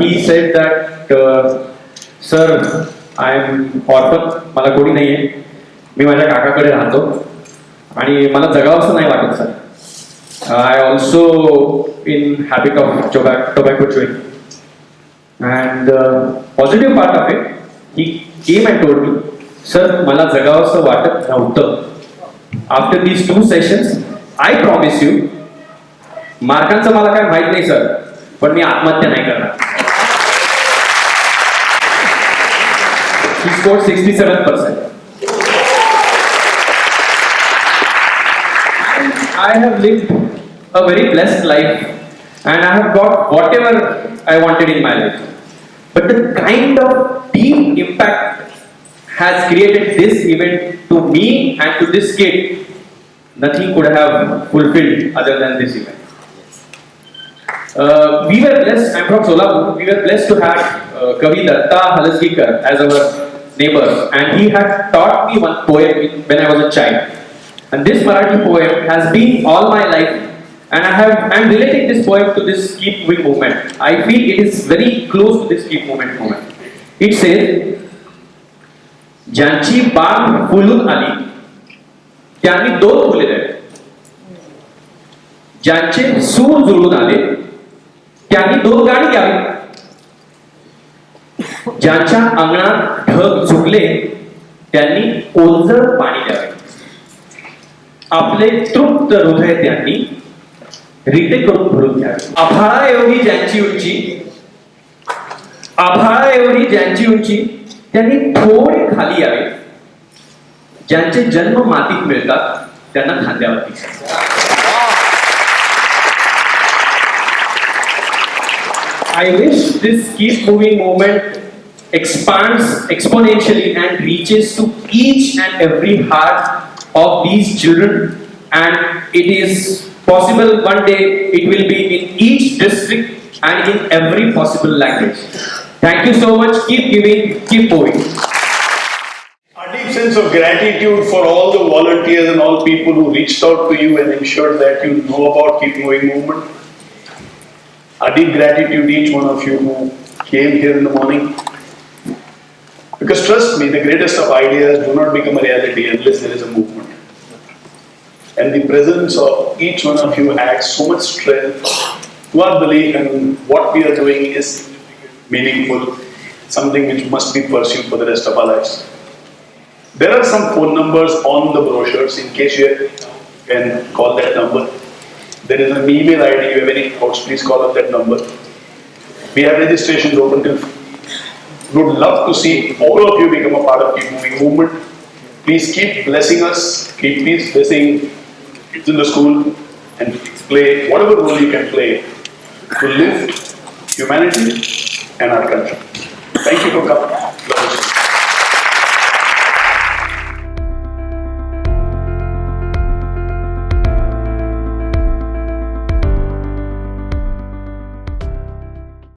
he said that, sir, I am orphan, मला कोणी नाहीये, मी माझ्या काकाकडे राहतो आणि मला जगावंसं नाही वाटत sir. I also in habit of tobacco chewing. And positive part of it, he came and told me, sir, मला जगावंसं वाटत नव्हतं. After these 2 sessions, I promise you, मार्कांचं मला काय माहित नाही सर, पण मी आत्महत्या नाही करणार. He scored 67%. I have lived a very blessed life and I have got whatever I wanted in my life. But the kind of deep impact has created this event to me and to this kid, nothing could have fulfilled other than this event. We were blessed, I'm from Solapur, we were blessed to have Kavi Datta Halasgikar as our neighbor, and he had taught me one poem when I was a child. And this Marathi poem has been all my life, and I'm relating this poem to this Keep Moving movement. I feel it is very close to this Keep movement. It says, ज्यांची बाग फुलून आली त्यांनी 2 फुले दिले, ज्यांचे सूर जुळून आले त्यांनी 2 गाणी घ्यावी, ज्यांच्या अंगणात ढग झुकले त्यांनी ओलसर पाणी द्यावे, आपले तृप्त हृदय त्यांनी रिते करून भरून घ्यावे. आभाळा एवढी ज्यांची उंची त्यांनी थोडे खाली यावे, ज्यांचे जन्म मातीत मिळतात त्यांना खांद्यावरती. I wish this keep moving movement expands exponentially and reaches to each and every heart of these children, and it is possible one day it will be in each district and in every possible language. Thank you so much. Keep giving, keep moving. A deep sense of gratitude for all the volunteers and all people who reached out to you and ensured that you know about Keep Moving movement. A deep gratitude to each one of you who came here in the morning. Because trust me, the greatest of ideas do not become a reality unless there is a movement. And the presence of each one of you adds so much strength to our belief, and what we are doing is meaningful, something which must be pursued for the rest of our lives. There are some phone numbers on the brochures in case you can call that number. There is an email ID, you have any doubts, please call up that number. We have registrations open till. Would love to see all of you become a part of Keep Moving movement. Please keep blessing us, keep blessing kids in the school, and play whatever role you can play to lift humanity and our country. Thank you for coming.